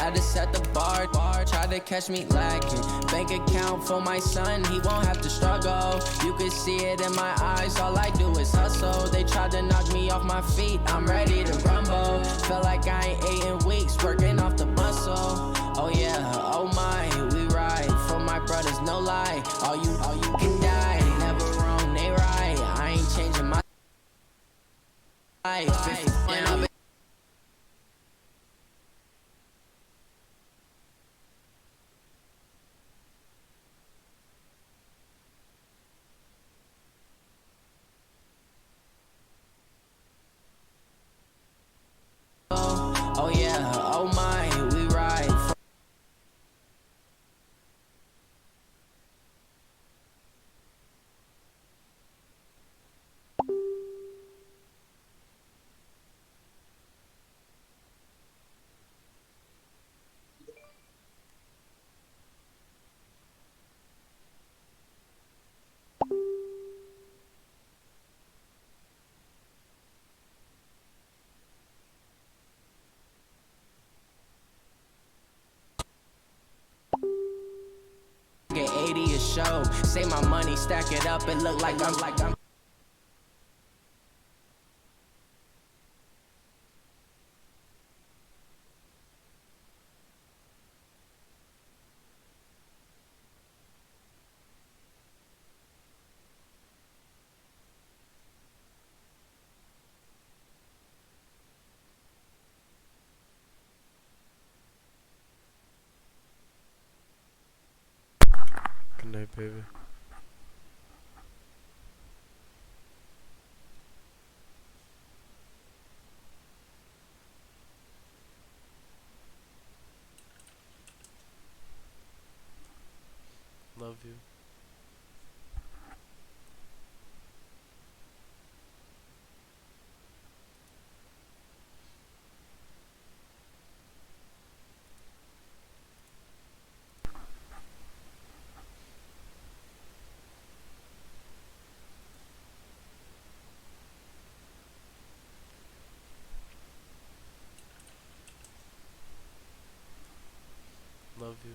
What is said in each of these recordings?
Had to set the bar, tried to catch me lacking. Bank account for my son, he won't have to struggle. You can see it in my eyes, all I do is hustle. They tried to knock me off my feet, I'm ready to rumble. Feel like I ain't ate in weeks, working off the muscle. Oh yeah, oh my, we ride for my brothers, no lie. All you can die, never wrong, they right. I ain't changing my life. Yeah, oh yeah, oh my, we ride. Get 80 a show, save my money, stack it up, it look like I'm Good night, baby. Love you. Love you.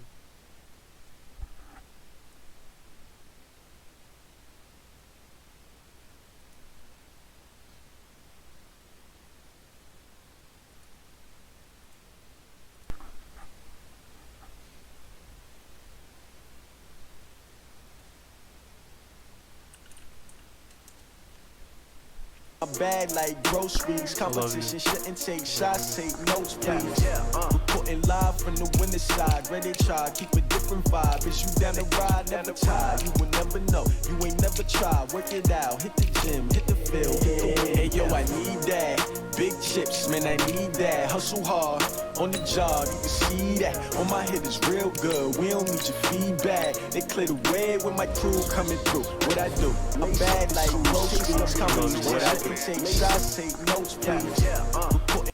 Bad like groceries, competition shouldn't take shots, take notes, please. Reporting live from the winter side, ready to try, keep a different vibe. Is you down the ride, never tired, you will never know, you ain't never tried. Work it out, hit the gym, hit the field, hit the wind. Hey yo, I need that, big chips, man, I need that. Hustle hard, on the job, you can see that. On my head is real good, we don't need your feedback. They clear the way when my crew coming through. What I do, I'm bad like groceries, coming through. What I do, take shots, take notes, please.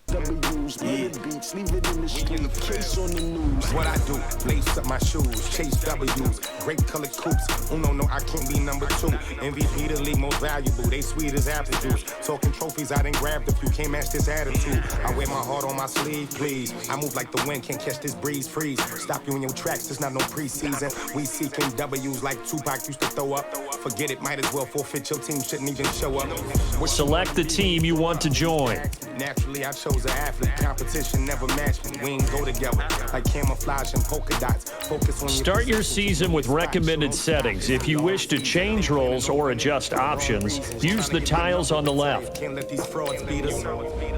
W's, beats, leave it in the street, case on the news. What I do, lace up my shoes, chase W's, great colored coops. Oh no, I can't be number 2. MVP the league most valuable, they sweet as apple juice. Talking trophies, I done grabbed a few, can't match this attitude. I wear my heart on my sleeve, please. I move like the wind, can't catch this breeze, freeze. Stop you in your tracks, it's not no preseason. We seeking W's like Tupac used to throw up. Forget it, might as well forfeit, your team shouldn't even show up. Select the team you want to join. Naturally, I chose an athlete. Competition never matched me. We ain't go together like camouflage and polka dots. Focus on Start your season with recommended settings. If you wish to change roles or adjust options, use the tiles on the left. Can't let these frauds beat us.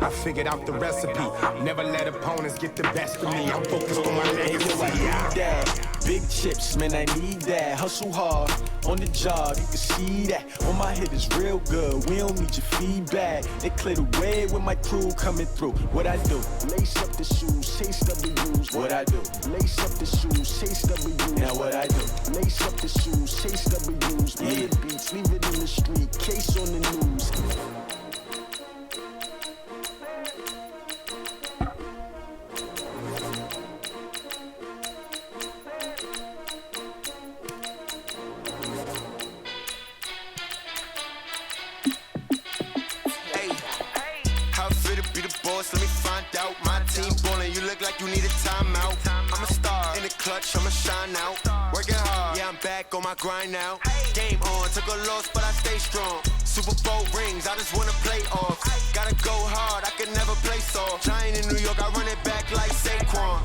I figured out the recipe. Never let opponents get the best of me. I'm focused on my legacy. Big chips, man, I need that. Hustle hard, on the job, you can see that. On my head is real good, we don't need your feedback. They clear the way when my crew coming through. What I do, lace up the shoes, chase W's. What I do, lace up the shoes, chase W's. Now what I do, lace up the shoes, chase W's. Play the beats, leave it in the street, case on the news. Let me find out my team ballin'. you need a timeout. I'm a star in the clutch, I'ma shine out. Working hard, yeah, I'm back on my grind now. Game on, took a loss, but I stay strong. Super Bowl rings, I just wanna play off. Gotta go hard, I can never play soft. Giant in New York, I run it back like Saquon.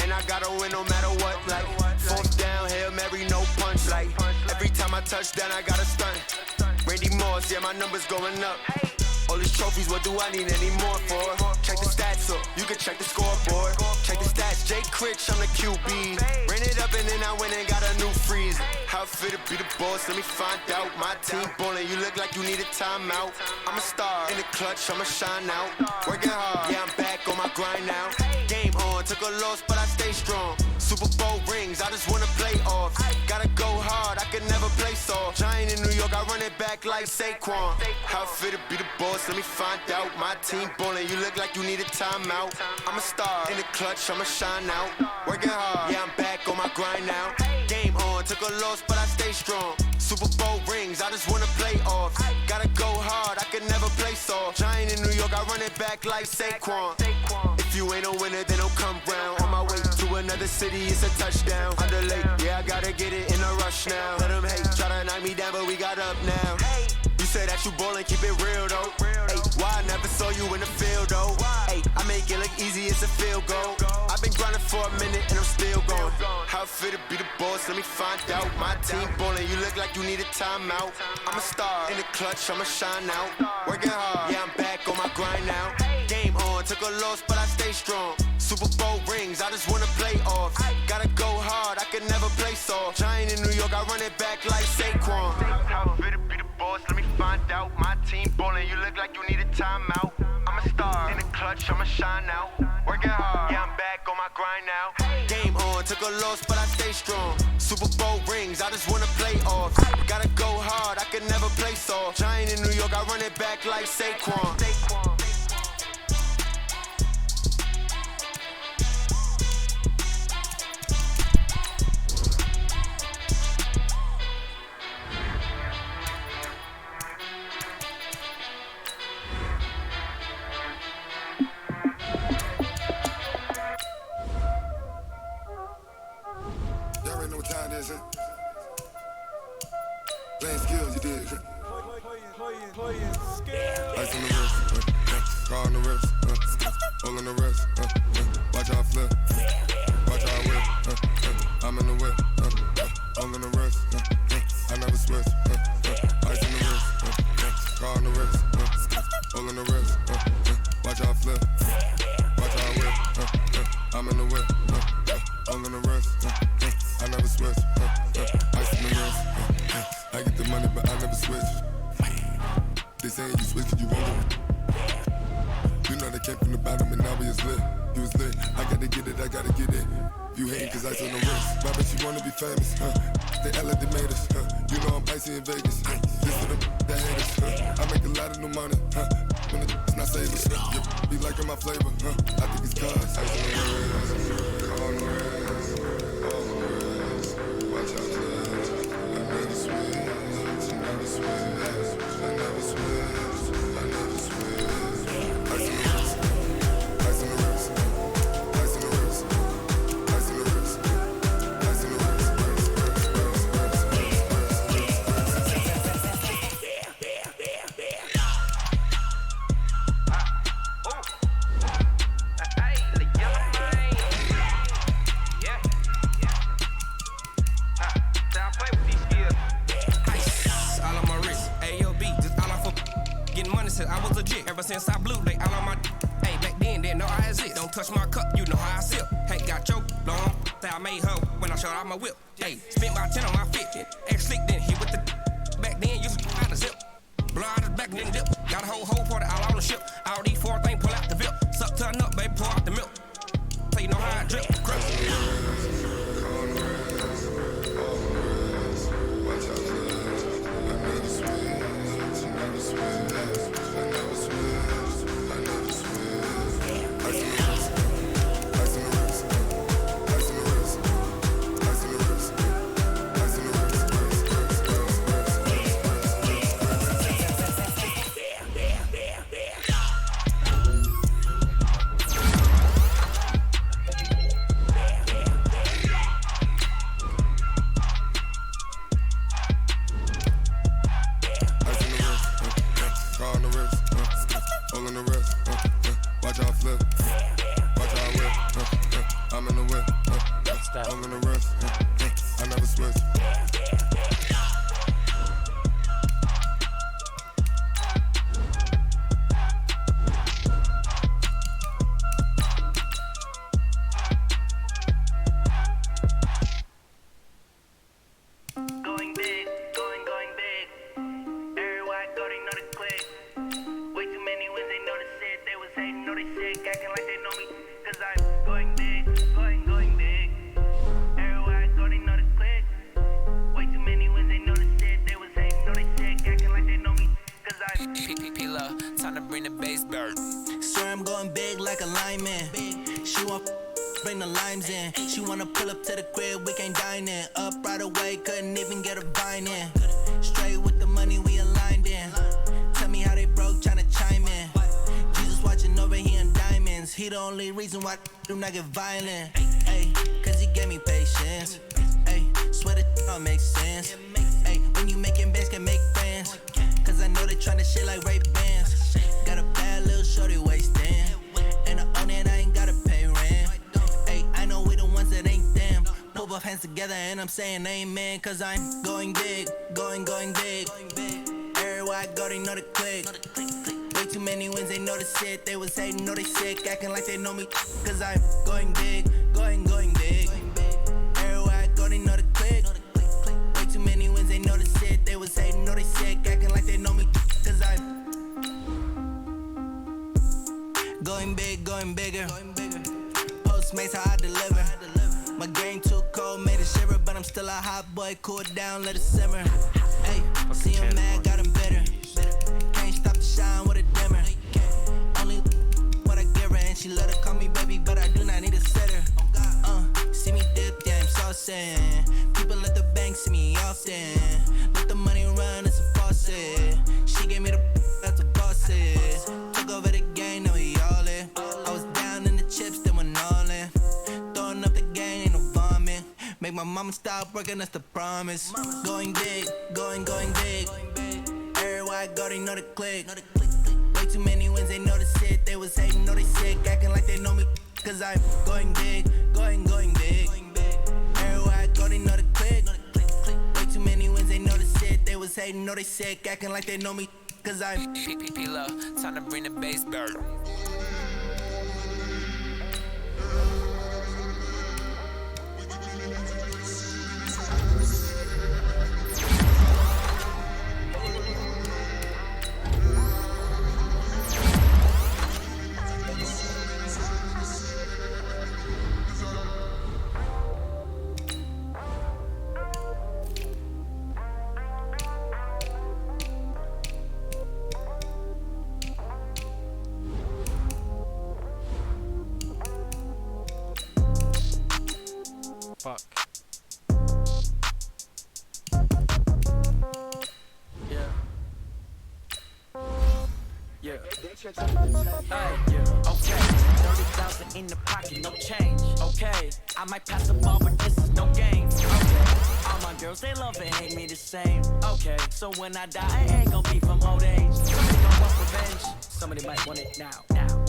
And I gotta win no matter what, like fourth down, Hail Mary, no punch. Like every time I touch down, I gotta stunt. Randy Moss, yeah, my numbers going up. All these trophies, what do I need any more for? Check the stats up, you can check the scoreboard. Check the stats, Jay Critch, I'm the QB. Ran it up and then I went and got a new freeze. How fit to be the boss, let me find out. My team ballin', you look like you need a timeout. I'm a star in the clutch, I'ma shine out. Working hard, yeah, I'm back on my grind now. Game on, took a loss, but I stay strong. Super Bowl rings, I just wanna play off. Gotta go hard, I can never play soft. Giant in New York, I run it back like Saquon. How fit to be the boss, let me find out. My team ballin', you look like you need a timeout. I'm a star in the clutch, I'ma shine out. Working hard, yeah, I'm back on my grind now. Game on, took a loss, but I stay strong. Super Bowl rings, I just wanna play off. Gotta go hard, I can never play soft. Giant in New York, I run it back like Saquon. If you ain't a winner, then don't come round. On my way to another city, it's a touchdown. Underlay, yeah, I gotta get it in a rush now. Let them hate, try to knock me down, but we got up now. You say that you ballin', keep it real though. Ay, why I never saw you in the field though? Ay, I make it look easy, it's a field goal. I've been grinding for a minute and I'm still going. How fit to be the boss, let me find out. My team ballin', you look like you need a timeout. I'm a star in the clutch, I'ma shine out. Working hard, yeah, I'm back on my grind now. Game on, took a loss, but I stay strong. Super Bowl rings, I just wanna play off. Gotta go hard, I can never play soft. Giant in New York, I run it back like Saquon. How fit to be the boss, let me find out. My team ballin', you look like you need a timeout. I'm a star in the clutch, I'ma shine out. Working hard, yeah, I'm back on my grind now. Game on, took a loss, but I stay strong. Super Bowl rings, I just wanna play off. Gotta go hard, I can never play soft. Giant in New York, I run it back like Saquon. Playing skills, you did. Ice on the wrist, car on the wrist, hole in the wrist, watch how I flip, watch how I whip, I'm in the whip, hole in the wrist, I never switch, ice on the wrist, car on the wrist, hole in the wrist, watch how I flip, watch how I whip, I'm in the whip, hole in the wrist, I never switch, ice on the wrist, I get the money but I never switch. They saying you switch cause you want it. You know they came from the bottom and now we is lit. You was lit, I gotta get it, I gotta get it. You hating cause ice on the wrist. Why bet you wanna be famous, They act like they made us, You know I'm icy in Vegas, This for them that hate us, I make a lot of new money, When it's not savers, Be liking my flavor, I think it's cause ice on the wrist, on the wrist, on the wrist. Watch out, I never switch, I never switch, I never switch, I never switch. Ice on the wrist, ice on the wrist, ice on the wrist, ice on the wrist, ice on the wrist, I was legit ever since I blew. They all on my hey, back then didn't know I exist. Don't touch my cup, you know how I sip. Hey, got choked, long. Say I made her when I showed out my whip. Hey, spent my 10 on my fit. Ex slick then hit with the back then used to out the zip. Blow out his back then dip. Got a whole party all on the ship. All these four things pull out the VIP. Suck turn up, baby, pour out the milk. So you know how I drip. bring the limes in. She wanna pull up to the crib, we can't dine in. Up right away, couldn't even get a vine in. Straight with the money we aligned in. Tell me how they broke, tryna chime in. Jesus watching over here in diamonds. He the only reason why do not get violent. Ay, cause he gave me patience. Ay, swear that don't make sense. Ay, when you making bands, can make friends. Cause I know they tryna shit like Ray Bans. Got a bad little shorty wasting. And I own it, I ain't gotta pay rent. Ay, I know we the ones that ain't them. Pull both hands together and I'm saying amen. Cause I'm going big, going big. Everywhere I go, they know the click. Way too many wins, they know the shit. They was hating, know they sick, acting like they know me. Cause I'm going big, going big. Everywhere I go, they know the click. Way too many wins, they know the shit. They was hating, know they sick, acting like they know me. Cause I'm going big, going bigger. Postmates, how I deliver. My game too cold, made it shiver. But I'm still a hot boy, cool it down, let it simmer. Hey, see him mad, got him bitter. Can't stop the shine with a dimmer. Only what I give her, and she let her call me baby, but I do not need a sitter. See me dip, yeah, I'm saucing. People at the bank see me often. Let the money run, it's a faucet. She gave me the that's a boss it. Took over the game, now we all in. I was down in the chips, then went all in. Throwing up the game, ain't no vomit. Make my mama stop working, that's the promise. Going big, going big. Everywhere I go, they know the click. Way too many wins, they know the shit. They was hating, know they sick, acting like they know me. Cause I'm going big, going big. Everywhere I go, they know the click. Way too many wins, they know the shit. They was hating, know they sick, acting like they know me. Cause I'm P-P-P-Love, time to bring the bass back. Fuck. Yeah. Hey, yeah. Okay. 30,000 in the pocket, no change. Okay. I might pass the ball, but this is no game. Okay. All my girls, they love and hate me the same. Okay. So when I die, it ain't gon' be from old age. Somebody gon' want revenge. Somebody might want it now.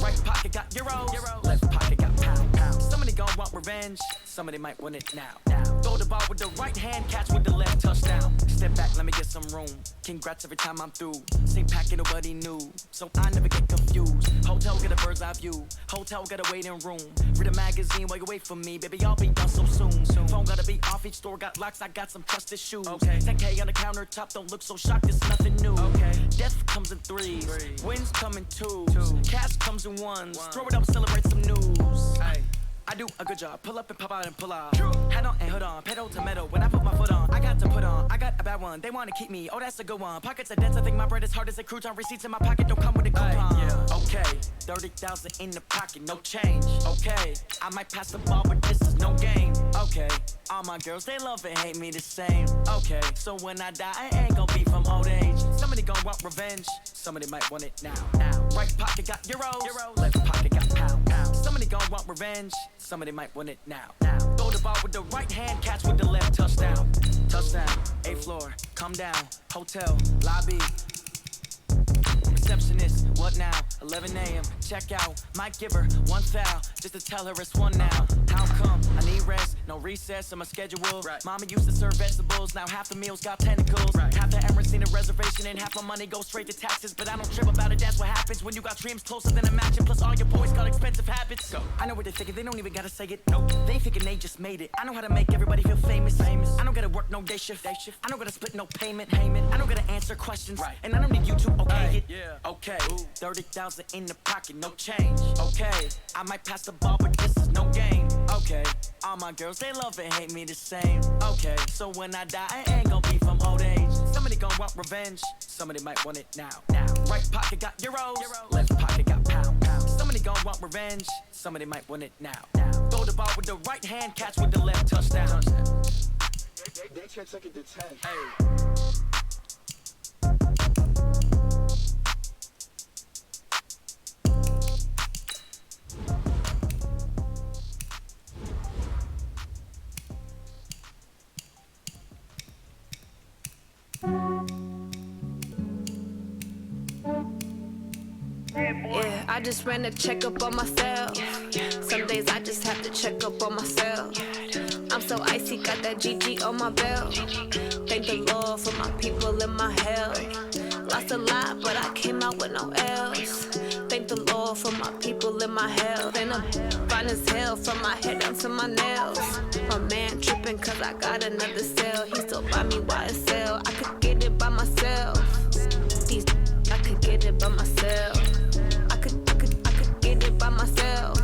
Right pocket got euros. Left pocket got pound. Somebody gon' want revenge. Somebody might want it now. Throw the ball with the right hand, catch with the left, touchdown. Step back, let me get some room. Congrats every time I'm through. Same packet, nobody knew, so I never get confused. Hotel get a bird's eye view. Hotel got a waiting room. Read a magazine while you wait for me, baby. I'll be done so soon. Phone gotta be off, each store got locks. I got some trusted shoes. Okay. 10K on the countertop, don't look so shocked. It's nothing new. Okay. Death comes in threes. Wins come in twos. Cash comes in ones. Throw it up, celebrate some news. Ay. I do a good job, pull up and pop out and pull out. Hat on and hood on, pedal to metal. When I put my foot on, I got to put on. I got a bad one, they wanna keep me. Oh, that's a good one. Pockets are dense, I think my bread is hard as a crouton. Receipts in my pocket don't come with a coupon. Yeah. Okay, 30,000 in the pocket, no change. Okay, I might pass the ball, but this is no game. Okay, all my girls, they love and hate me the same. Okay, so when I die, it ain't gon' be from old age. Somebody gon' want revenge. Somebody might want it now. Right pocket got euros. Left pocket got pound. Somebody gon' want revenge. Somebody might want it now. Throw the ball with the right hand, catch with the left, touchdown. Touchdown, 8th floor, come down. Hotel, lobby. Receptionist, what now? 11 a.m. check out. Might give her one foul just to tell her it's one now. How come? I need rest, no recess on my schedule. Right. Mama used to serve vegetables, now half the meals got tentacles. Right. Half the Emirates need a reservation and half my money goes straight to taxes. But I don't trip about it, that's what happens when you got dreams closer than a match. Plus all your boys got expensive habits. Go. I know what they're thinking, they don't even gotta say it. Nope. They thinking they just made it. I know how to make everybody feel famous. I don't gotta work no day shift. I don't gotta split no payment. I don't gotta answer questions. Right. And I don't need you to okay it. Yeah. Okay, 30,000 in the pocket, no change. Okay, I might pass the ball, but this is no game. Okay, all my girls, they love and hate me the same. Okay, so when I die, it ain't gon' be from old age. Somebody gon' want revenge. Somebody might want it now. Right pocket got euros. Left pocket got pound. Somebody gon' want revenge. Somebody might want it now. Throw the ball with the right hand, catch with the left, touchdown. They took it to 10. Hey. Yeah, I just ran a checkup on myself. Some days I just have to check up on myself. I'm so icy, got that GG on my belt. Thank the Lord for my people in my health. Lost a lot, but I came out with no L's. Thank the Lord for my people in my health. And I'm fine as hell from my head down to my nails. My man tripping cause I got another cell. He still buy me YSL. I could get it by myself. These I could get it by myself. I could get it by myself.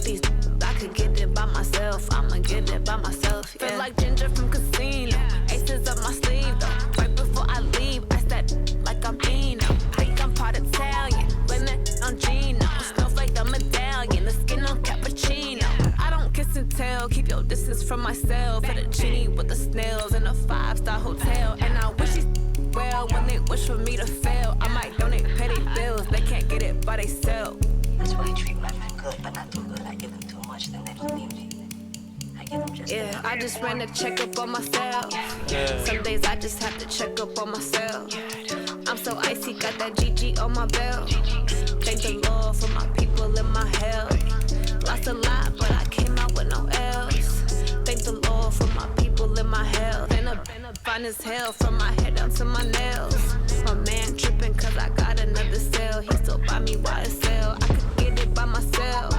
These I could get it by myself. I'ma get it by myself. Yeah. Feel like Ginger from Casino. Aces up my sleeve though. Right before I leave, I start like I'm Dino. Think I'm part Italian. Blame it on Gino. Snowflake the medallion. The skin on cappuccino. I don't kiss and tell. Keep your distance from myself. Fettuccine with the snails in a 5-star hotel. And I wish he's well when they wish for me to fail. I might donate petty bills. They can't get it by themselves. That's why I treat women good, but not too good. I give them too much, then they believe me. I give them just yeah, I just ran a checkup on myself. Some days I just have to check up on myself. I'm so icy, got that GG on my belt. Thank the Lord for my people in my health. Lost a lot, but I came out with no L's. Thank the Lord for my people in my health. And I'm fine as hell from my head down to my nails. My man tripping cause I got another cell. He still buy me YSL. I could get it by myself.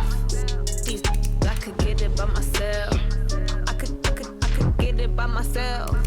These I could get it by myself. I could get it by myself.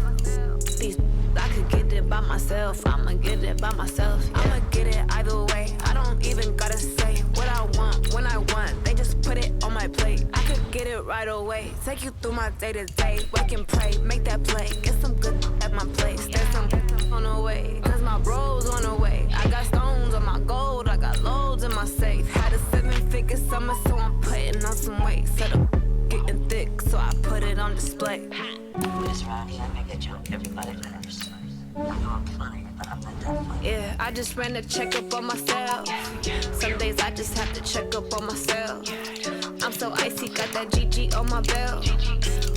These I could get it by myself. I'ma get it by myself. Yeah. I'ma get it either way. I don't even gotta say what I want when I want. They just put it on my plate. I could get it right away. Take you through my day to day. Wake and pray, make that play. Get some good at my place. There's some on the way. Cause my bro's on the way. I got stones on my gold. I got loads in my safe. Had a 7-figure summer, so I'm putting on some weight. Set up getting thick, so I put it on display. This round here, I make a joke. Everybody laughs. I know I'm funny, but I'm not that funny. Yeah, I just ran a checkup on myself. Some days I just have to check up on myself. I'm so icy, got that GG on my belt.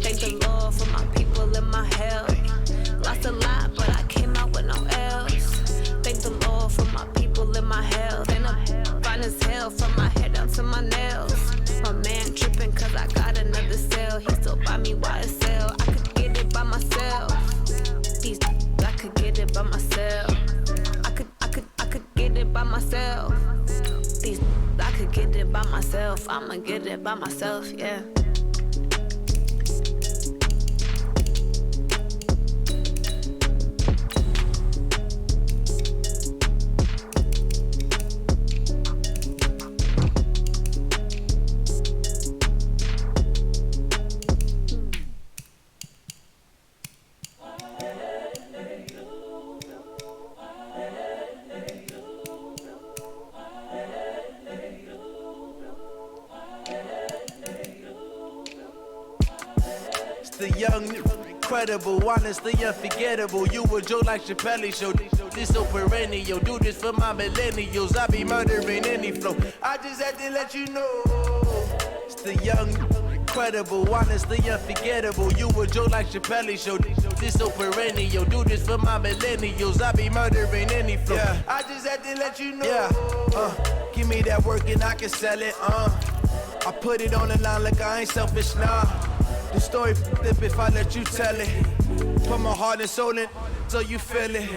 Thank the Lord for my people in my health. Lost a lot, but I came out with no L's. Thank the Lord for my people in my health. And I'm fine as hell from my head down to my nails. My man tripping cause I got another cell. He still buy me YSL. I could get it by myself. These I could get it by myself. I could get it by myself. These I could get it by myself. I'ma get it by myself, yeah. The young, incredible, honestly unforgettable. You a joke like Chappelle show. This so perennial. Do this for my millennials. I be murdering any flow. I just had to let you know. It's the young, incredible, honestly unforgettable. You a joke like Chappelle show. This so perennial. Do this for my millennials. I be murdering any flow. Yeah. I just had to let you know. Yeah. Give me that work and I can sell it. I put it on the line like I ain't selfish, nah. The story flip if I let you tell it. Put my heart and soul in so you feel it.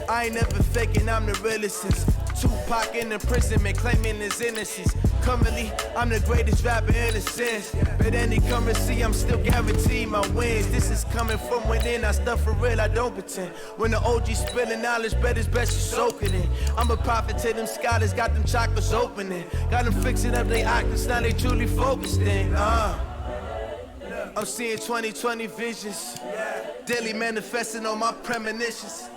I ain't never faking, I'm the realest since Tupac in imprisonment, claiming his innocence. Currently, I'm the greatest rapper in a sense. But any currency, I'm still guaranteed my wins. This is coming from within, I stuff for real, I don't pretend. When the OG spilling knowledge, bet it's best you soak it in. I'm a prophet to them scholars, got them chakras opening. Got them fixing up they octaves, now they truly focused in. I'm seeing 2020 visions. Daily manifesting on my premonitions.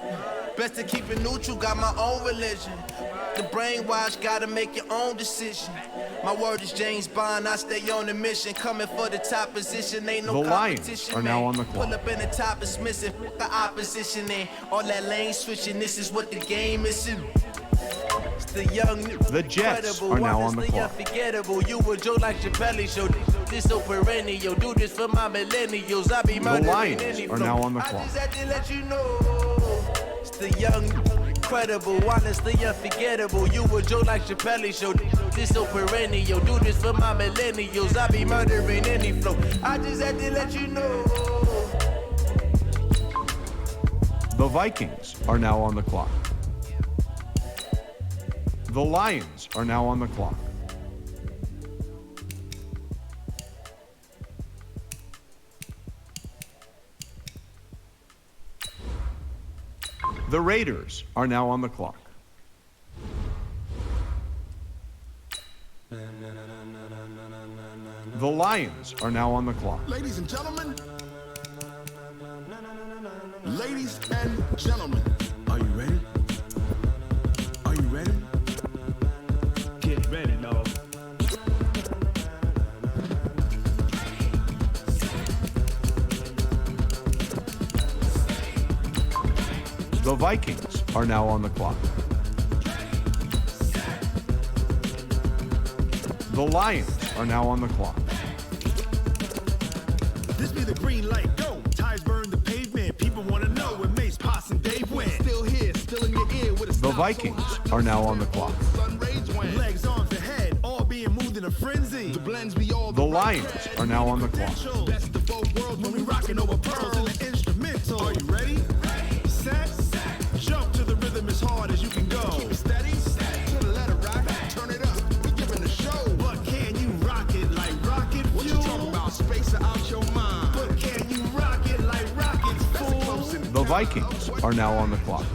Best to keep it neutral, got my own religion. The brainwash, gotta make your own decision. My word is James Bond, I stay on the mission. Coming for the top position, ain't no The Lions competition, are man. now on the clock. Pull up in the top is missing, the opposition in. All that lane switching, this is what the game is in. The young, The Jets are now on the clock. unforgettable. You a joke like Chappelle show. This so perennial. Do this for my millennials. I be murdering Lions any are flow. now on the I clock. just had to let you know. It's the young, incredible, honestly unforgettable. You a joke like Chappelle show. This so perennial. Do this for my millennials. I be murdering any flow. I just had to let you know. The Vikings are now on the clock. The Lions are now on the clock. The Raiders are now on the clock. The Lions are now on the clock. Ladies and gentlemen. Ladies and gentlemen. Are you ready? Are you ready? Get ready, dog. The Vikings are now on the clock. The Lions are now on the clock. This be the green light, go. Tires burn the pavement. People want to know when Mace, Poss, and Dave went. Still here, still in your ear with a The Vikings are now on the clock. Legs, arms, and head, all being moved in a frenzy. The blends be all The Lions are now on the clock. Best of both worlds when we rocking over pearls in the instrumental. Are you ready? Set, jump to the rhythm as hard as you can go. Keep it steady, to the letter right. Turn it up, we giving the show. But can you rock it like rocket fuel? What you talking about? Space out your mind. But can you rock it like rockets, fool? The Vikings are now on the clock.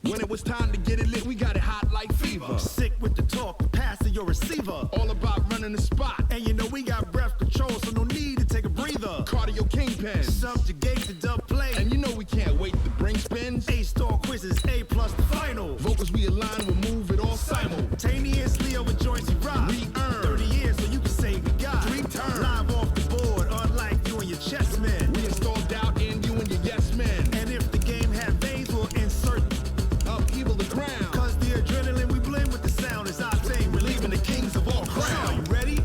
When it was time to get it lit, we got it hot like fever. Sick with the talk, pass to your receiver. All about running the spot. And you know we got breath control, so no need to take a breather. Cardio kingpin, subjugate the dub play. And you know we can't wait to bring spins. A-star quizzes, A+ the final. Vocals we align, we'll move it all simultaneously over joints we rock. We earn 30 years so you can say goodbye. 3 turns, live off the board, unlike you and your chess men. We install doubt in you and your yes men. And if the game had veins, we'll insert upheaval the crown. Cause the adrenaline we blend with the sound is our thing, relieving the kings of all crowns. Are you ready?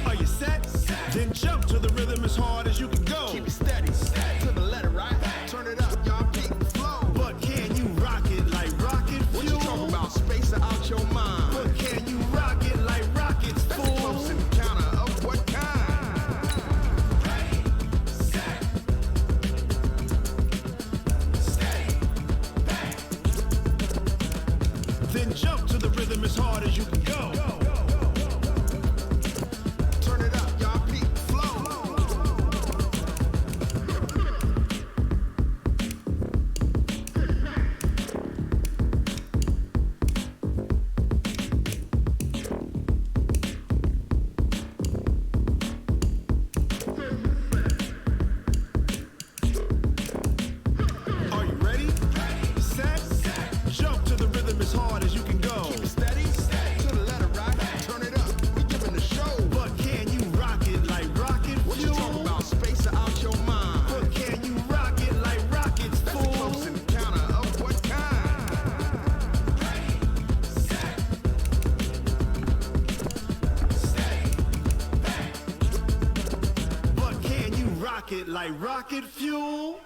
Are you set? Then jump to the rhythm as hard as you can go. Keep it steady, to the letter right. Turn it up, y'all keep the flow. But can you rock it like rocket fuel? What you talking about? Space out your mind. But can you rock it like rockets, fool? That's a close encounter of what kind? Ready, set, steady, back. Then jump to the rhythm as hard as you can go. Turn it up, y'all peak flow. Are you ready? Set, jump to the rhythm as hard as you can go. Keep it steady, to the letter right. Turn it up, we giving the show. But can you rock it like rocket fuel? What you talking about? Space out your mind. But can you rock it like rockets, fool? That's a close encounter of what kind? Ready, set, steady, back. But can you rock it like rocket fuel?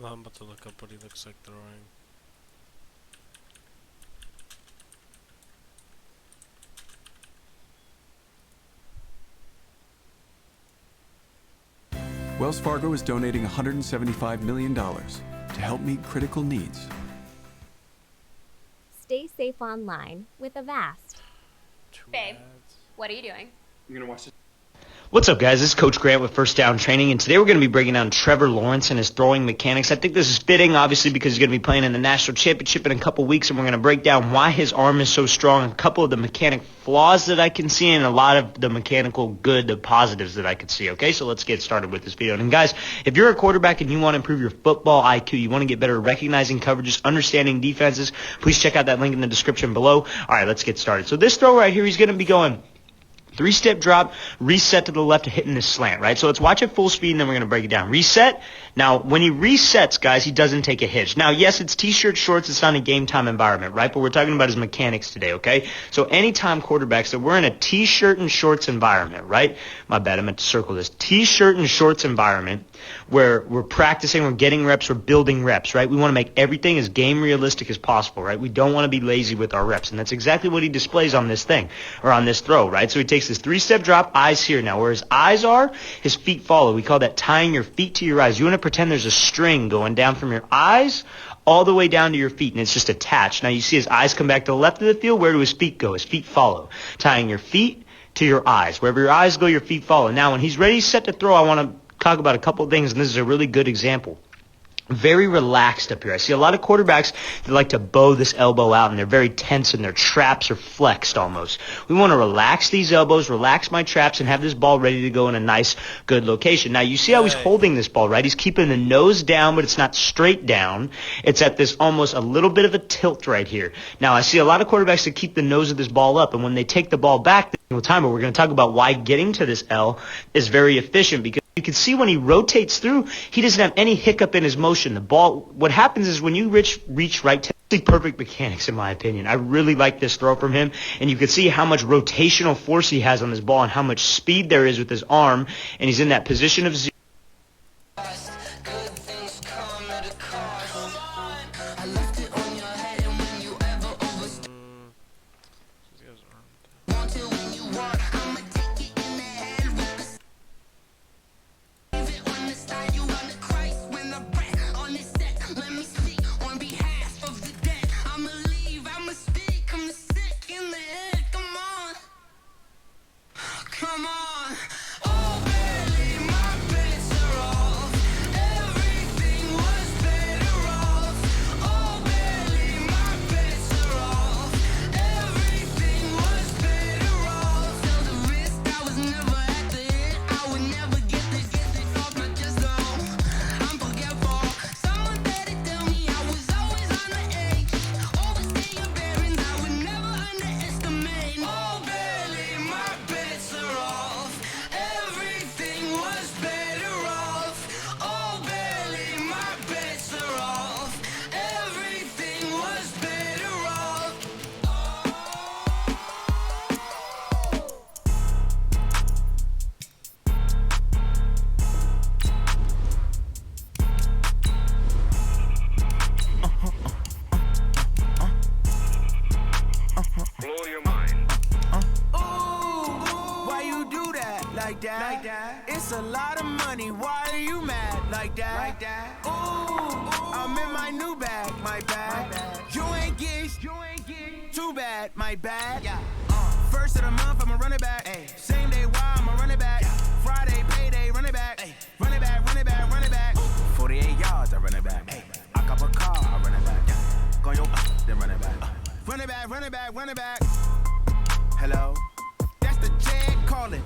I'm about to look up what he looks like throwing. Wells Fargo is donating $175 million to help meet critical needs. Stay safe online with Avast. Babe, what are you doing? I'm gonna watch this. What's up, guys? This is Coach Grant with First Down Training, and today we're going to be breaking down Trevor Lawrence and his throwing mechanics. I think this is fitting, obviously, because he's going to be playing in the national championship in a couple weeks, and we're going to break down why his arm is so strong, a couple of the mechanic flaws that I can see, and a lot of the mechanical good, the positives that I can see. Okay, so let's get started with this video. And guys, if you're a quarterback and you want to improve your football IQ, you want to get better at recognizing coverages, understanding defenses, please check out that link in the description below. All right, let's get started. So this throw right here, he's going to be going 3-step drop, reset to the left, hitting this slant, right? So let's watch it full speed, and then we're going to break it down. Reset. Now, when he resets, guys, he doesn't take a hitch. Now, yes, it's T-shirt, shorts. It's not a game-time environment, right? But we're talking about his mechanics today, okay? So anytime quarterbacks, that we're in a T-shirt and shorts environment, right? My bad, I meant to circle this. T-shirt and shorts environment where we're practicing, we're getting reps, we're building reps, right? We want to make everything as game realistic as possible, right? We don't want to be lazy with our reps, and that's exactly what he displays on this thing, or on this throw, right? So he takes this 3-step drop, eyes here. Now, where his eyes are, his feet follow. We call that tying your feet to your eyes. You want to pretend there's a string going down from your eyes all the way down to your feet, and it's just attached. Now, you see his eyes come back to the left of the field. Where do his feet go? His feet follow. Tying your feet to your eyes. Wherever your eyes go, your feet follow. Now, when he's ready, set to throw, I want to talk about a couple of things, and this is a really good example. Very relaxed up here. I see a lot of quarterbacks that like to bow this elbow out, and they're very tense, and their traps are flexed almost. We want to relax these elbows, relax my traps, and have this ball ready to go in a nice, good location. Now, you see how he's holding this ball, right? He's keeping the nose down, but it's not straight down. It's at this almost a little bit of a tilt right here. Now, I see a lot of quarterbacks that keep the nose of this ball up, and when they take the ball back, the time, but we're going to talk about why getting to this L is very efficient, because you can see when he rotates through, he doesn't have any hiccup in his motion. The ball, what happens is when you reach right to perfect mechanics, in my opinion. I really like this throw from him, and you can see how much rotational force he has on this ball and how much speed there is with his arm, and he's in that position of zero. Like that. It's a lot of money. Why are you mad like that? Ooh, I'm in my new bag, my bad. You ain't get too bad, my bad. First of the month, I'ma run it back. Same day, why I'ma run it back. Friday, payday, run it back. Run it back, run it back, run it back. 48 yards, I run it back. I cop a car, I run it back. Go yo, then run it back. Run it back, run it back, run it back. Hello, that's the jag calling.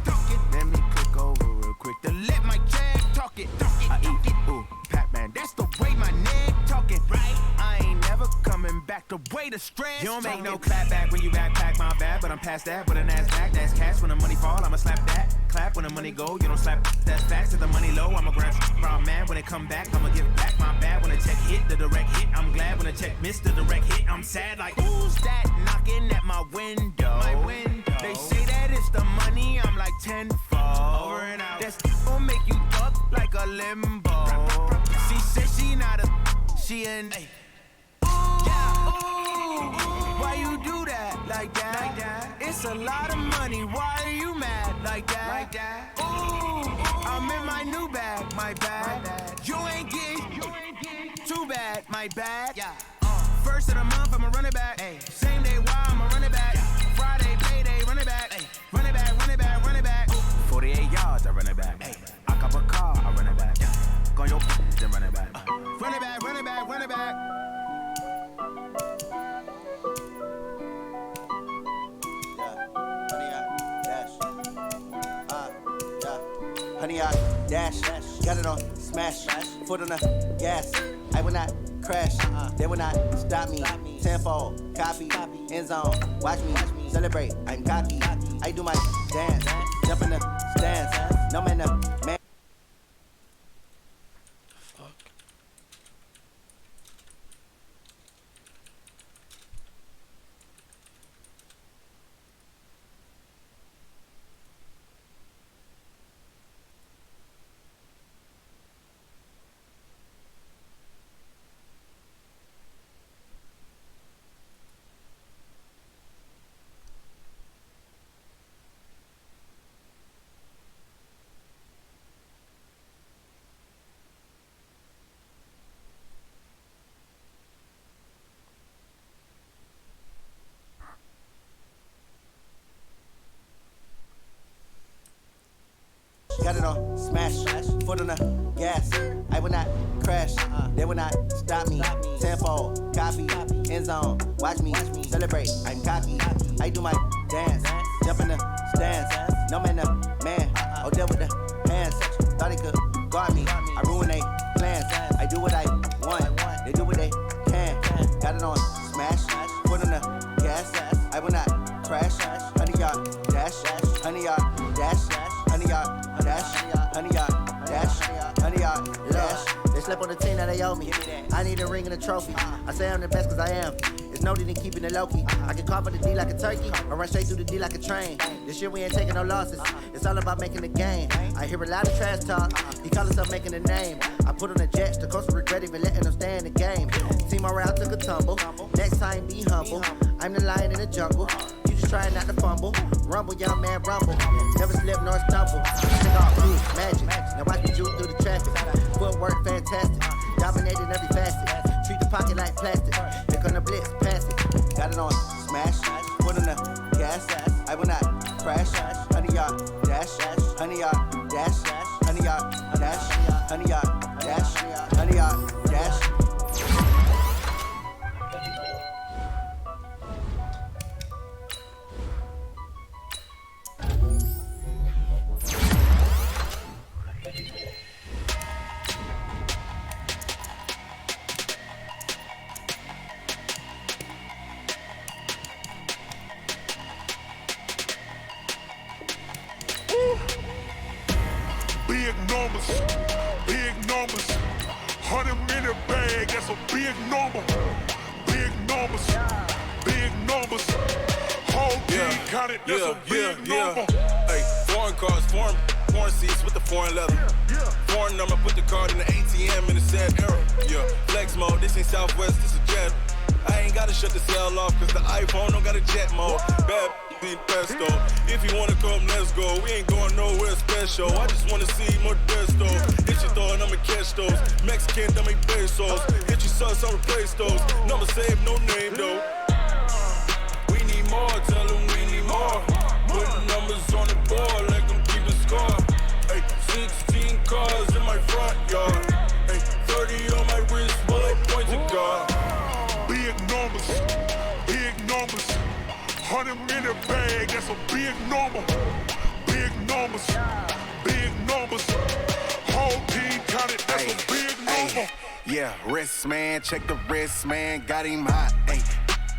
Let me click over real quick to let my jag talk it. I eat it, ooh, Pac-Man. That's the way my neck talking, right? I ain't never coming back the way the stress. You don't make no clap back when you backpack, my bad, but I'm past that. With an ass back, that's cash. When the money fall, I'ma slap that. Clap when the money go, you don't slap. That's facts. If the money low, I'ma grab brown man. When it come back, I'ma give back my bad. When the check hit, the direct hit, I'm glad. When the check missed the direct hit, I'm sad. Like who's that knocking at my window? My window. They say that it's the money, I'm like tenfold. Over and out. That's gon' make you duck like a limbo. She said she not a, she an. Ooh, why you do that? like that? It's a lot of money, why are you mad like that? Ooh, I'm in my new bag, my bad. You ain't getting too bad, my bad. First of the month, I'ma run it back. Same day, why I'ma run it back. Friday, payday, run it back. Run it back, run it back, run it back. 48 yards, I run it back. I cop a car, I run it back. Go your then run it back. Run it back, run it back, run it back. Honey, I dash, got it on smash, foot on the gas. I will not crash, they will not stop me. Tenfold, copy, end zone, watch me celebrate. I'm cocky, I do my dance, jump in the stands. No man, no man. Got it on smash, foot on the gas. I will not crash, they will not stop me. Tenfold, copy, end zone, watch me celebrate. I'm cocky, I do my dance, jump in the stands. No man, no man, oh deal with the hands. Thought he could guard me, I ruin they plans. I do what I want, they do what they can. Got it on smash, foot on the gas. I will not crash, 100 yard dash, 100 yard dash, 100 yard dash, 100 yard dash, 100 yard dash. They slept on the team that they owe me. I need a ring and a trophy. I say I'm the best cause I am. It's no need in keeping it low-key. I can carve for the D like a turkey, or run straight through the D like a train. This year we ain't taking no losses. It's all about making the game. I hear a lot of trash talk. He call himself making a name. I put on the jets, the coach will regret even letting them stay in the game. Team around took a tumble. Next time be humble. I'm the lion in the jungle. You just trying not to fumble. Rumble, young man, rumble. Never slip nor stumble. Take off blue, magic. Now watch me juke through the traffic. Footwork fantastic. Dominating every facet. Treat the pocket like plastic. Pick on the blitz, pass it. Got it on smash. Foot on the gas. I will not crash. 100 yard dash. 100 yard dash. 100 yard dash. 100 yard dash. 100 yard dash. Big numbers, 100 minute bag, that's a big number. Big numbers, whole team counted, that's a big number. Hey, foreign cars, foreign seats with the foreign leather. Foreign number, put the card in the ATM in the sad era. Yeah, flex mode, this ain't Southwest, this a jet. I ain't gotta shut the cell off, cause the iPhone don't got a jet mode. Bad in pesto. If you wanna come, let's go. We ain't going nowhere special. I just wanna see more desto. Hit your thought, I'ma catch those. Mexican, dummy pesos. Hit your sus, I'll replace those. Number saved, no name though. We need more, tell them we need more. Putting numbers on the board like I'm keeping score. Hey, 16 cars in my front yard. Hey, 30 on my wrist, while I point to God. Big numbers, 100 minute bag, that's a big number. Big numbers, whole team counted, that's a big number. Yeah, wrist man, check the wrist man, got him hot. Ay,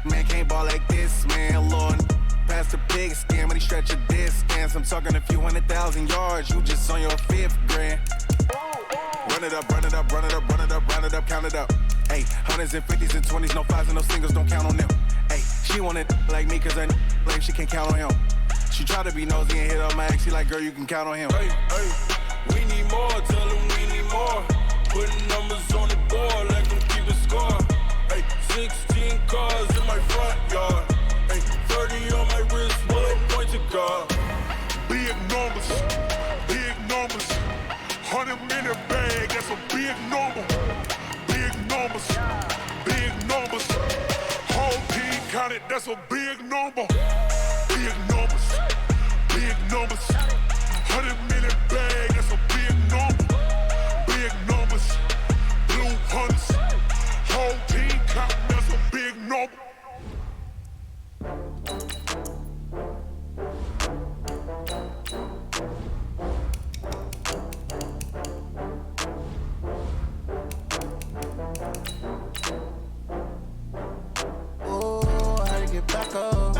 man can't ball like this, man. Lord, past the big skin, but he stretch a distance. I'm talking a few 100,000 yards, you just on your 5th grand. Run it up, count it up. Ay, hundreds and 50s and 20s, no 5s and no singles, don't count on them. Ay, she want it like me, cause her like she can't count on him. She try to be nosy and hit on my ex, she like, girl, you can count on him. Hey, we need more, tell them we need more. Putting numbers on the board like I'm keeping score. Hey, 16 cars in my front yard. Hey, 30 that's a big number. Big numbers, big numbers. 100 million bag, that's a big number. Big numbers, blue hunters. Whole team count, that's a big number. Back up. I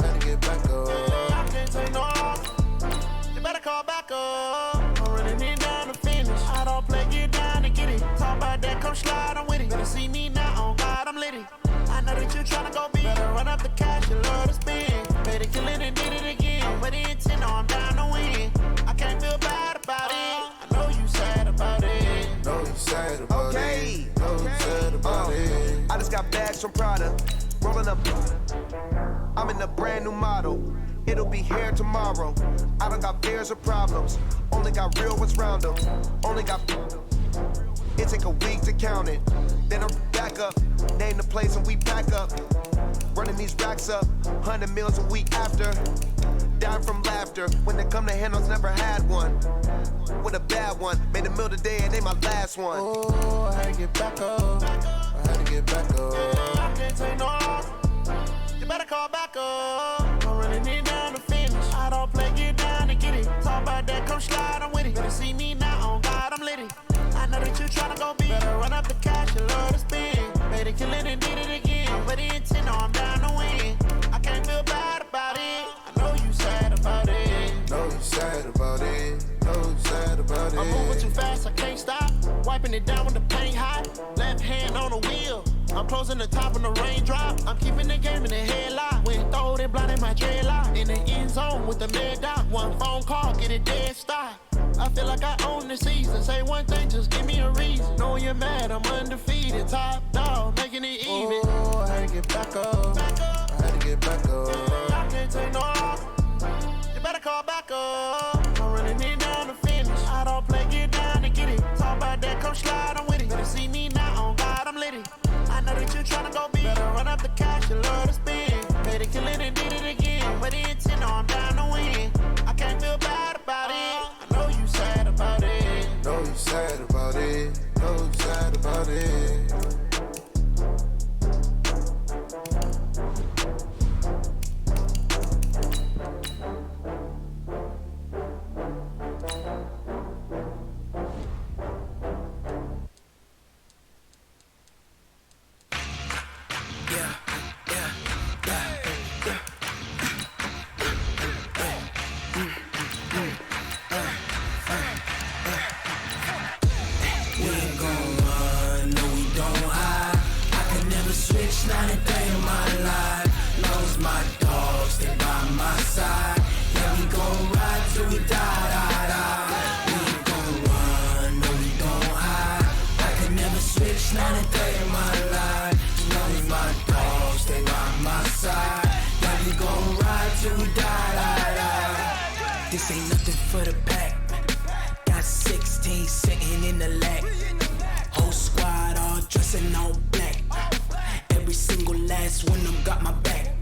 had to get back up. I can't take no off. You better call back up. I'm running it down to finish. I don't play, get down and get it. Talk about that, come slide, I'm with it. Better see me now, on God, I'm litty. I know that you tryna go big. Better run up the cash, you love to spend. Better kill it and did it again. But the intent, no, I'm down to win. I can't feel bad about it. I know you sad about it. Know you sad about it. Know you sad about it. I just got bags from Prada. Rolling up, I'm in a brand new model. It'll be here tomorrow. I don't got fears or problems. Only got real ones round them. Only got. It take a week to count it. Then I'm back up. Name the place and we pack up. Running these racks up. 100 meals a week after. Dying from laughter. When they come to handles, never had one. With a bad one. Made a meal today and they my last one. Oh, I had to get back up. I had to get back up. I can't take no off. You better call back up. I'm running it down to finish. I don't play, get down and get it. Talk about that, come slide, I'm with it. Better see me now, on God, I'm litty. I know that you tryna go big. Better run up the cash, you love to spend. Made it, kill it, and did it again. But the intent, no, I'm down to win. I can't feel bad about it. I know you sad about it. Know you sad about it. Know you sad about it. I'm moving too fast, I can't stop. Wiping it down with the paint hot. Left hand on the wheel. I'm closing the top when the raindrop. I'm keeping the game in the headlock. When throw it blind in my dreadlock. In the end zone with the mad dot. One phone call, get it dead stop. I feel like I own the season. Say one thing, just give me a reason. Know you're mad, I'm undefeated. Top dog, making it even. Oh, I had to get back up. I had to get back up. I can't take no off. You better call back up. I'm running it down to finish. I don't play, get down and get it. Talk about that, come slide, I'm with it. Better see me now, on God, I'm litty. I know that you tryna go big. Better run up the cash, you love to spend. Made it, kill it, and did it again. But the intent, no, I'm down to win. I can't feel bad about it. I know you sad about it. Know you sad about it. Know you sad about it. Not a day in my life. Knows my dogs, stay by my side. Yeah, we gon' ride till we die. We ain't gon' run, no, we gon' hide. I could never switch, not a day in my life. Knows my dogs, stay by my side. Yeah, we gon' ride till we die. This ain't nothing for the pack. Got 16 sitting in the lag. Whole squad all dressing all black. Every single last one of them got my back.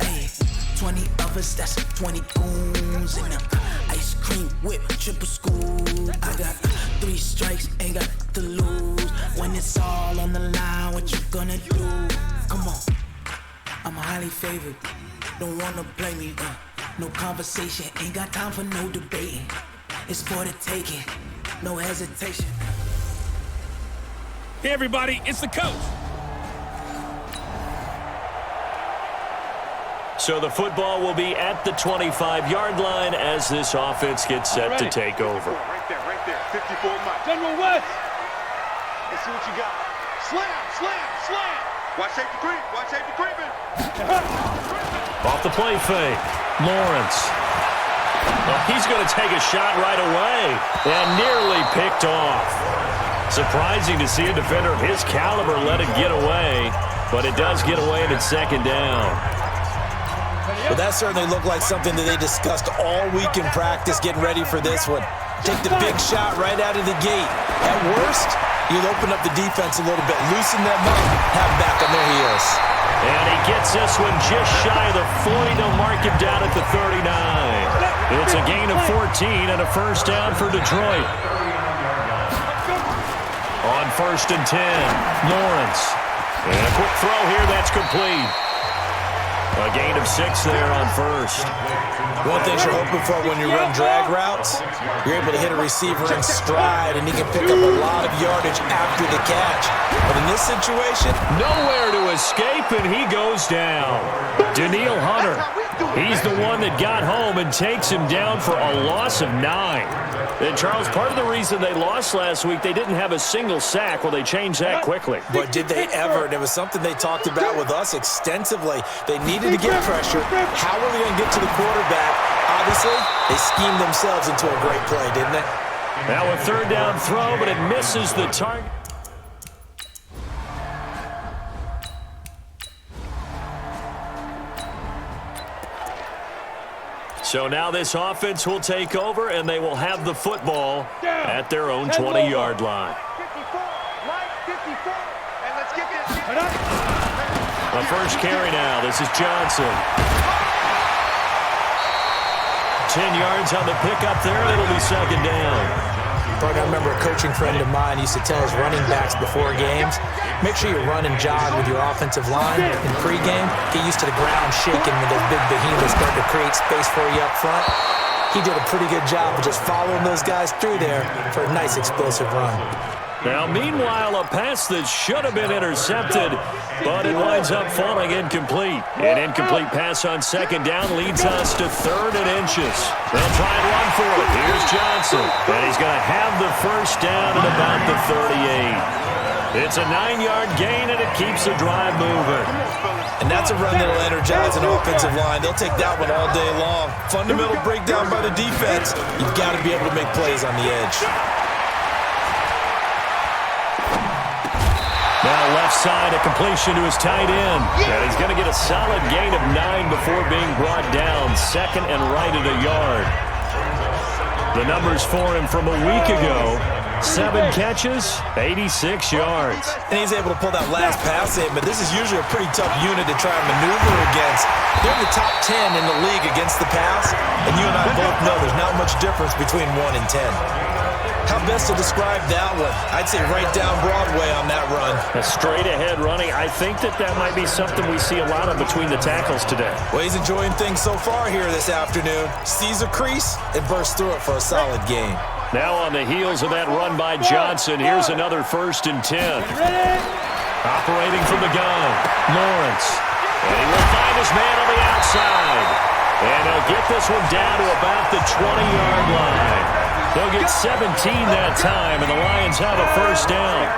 Hey, 20 of us, that's 20 goons in them. Ice cream whip, triple scoop. I got 3 strikes, ain't got to lose. When it's all on the line, what you gonna do? Come on, I'm highly favored. Don't wanna blame me. No conversation, ain't got time for no debating. It's for the taking, no hesitation. Hey everybody, it's the coach. So the football will be at the 25-yard line as this offense gets set to take over. Right there. 54 Mike. General West. Let's see what you got. Slam. Watch safety creeping. Off the play fake, Lawrence. Well, he's going to take a shot right away and nearly picked off. Surprising to see a defender of his caliber let it get away, but it does get away and it's second down. Well, that certainly looked like something that they discussed all week in practice getting ready for this one. Take the big shot right out of the gate. At worst, you'll open up the defense a little bit, loosen them up, have them back on their heels. And he gets this one just shy of the 40. They'll mark him down at the 39. It's a gain of 14 and a first down for Detroit. On 1st and 10, Lawrence. And a quick throw here, that's complete. A gain of 6 there on first. One thing you're hoping for when you run drag routes, you're able to hit a receiver in stride, and he can pick up a lot of yardage after the catch. But in this situation, nowhere to escape, and he goes down. Daniil Hunter, he's the one that got home and takes him down for a loss of 9. And, Charles, part of the reason they lost last week, they didn't have a single sack. Well, they changed that quickly. But did they ever? And it was something they talked about with us extensively. They needed to get pressure. How were they going to get to the quarterback? Obviously, they schemed themselves into a great play, didn't they? Now a third down throw, but it misses the target. So now this offense will take over, and they will have the football at their own 20-yard line. The first carry now. This is Johnson. 10 yards on the pickup there, and it'll be second down. I remember a coaching friend of mine used to tell his running backs before games, make sure you run and jog with your offensive line in pregame. Get used to the ground shaking when those big behemoths start to create space for you up front. He did a pretty good job of just following those guys through there for a nice explosive run. Now, meanwhile, a pass that should have been intercepted, but it winds up falling incomplete. An incomplete pass on second down leads us to 3rd and inches. They'll try and run for it. Here's Johnson, and he's going to have the first down at about the 38. It's a 9-yard gain, and it keeps the drive moving. And that's a run that'll energize an offensive line. They'll take that one all day long. Fundamental breakdown by the defense. You've got to be able to make plays on the edge. Now left side, a completion to his tight end. And he's going to get a solid gain of 9 before being brought down. 2nd and right at a yard. The numbers for him from a week ago. 7 catches, 86 yards. And he's able to pull that last pass in, but this is usually a pretty tough unit to try and maneuver against. They're in the top 10 in the league against the pass, and you and I both know there's not much difference between 1 and 10. How best to describe that one? I'd say right down Broadway on that run. A straight-ahead running. I think that might be something we see a lot of between the tackles today. Well, he's enjoying things so far here this afternoon. Sees a crease and bursts through it for a solid gain. Now on the heels of that run by Johnson, here's another 1st and 10. Operating from the gun, Lawrence. And he will find his man on the outside. And he'll get this one down to about the 20-yard line. They'll get 17 that time, and the Lions have a first down.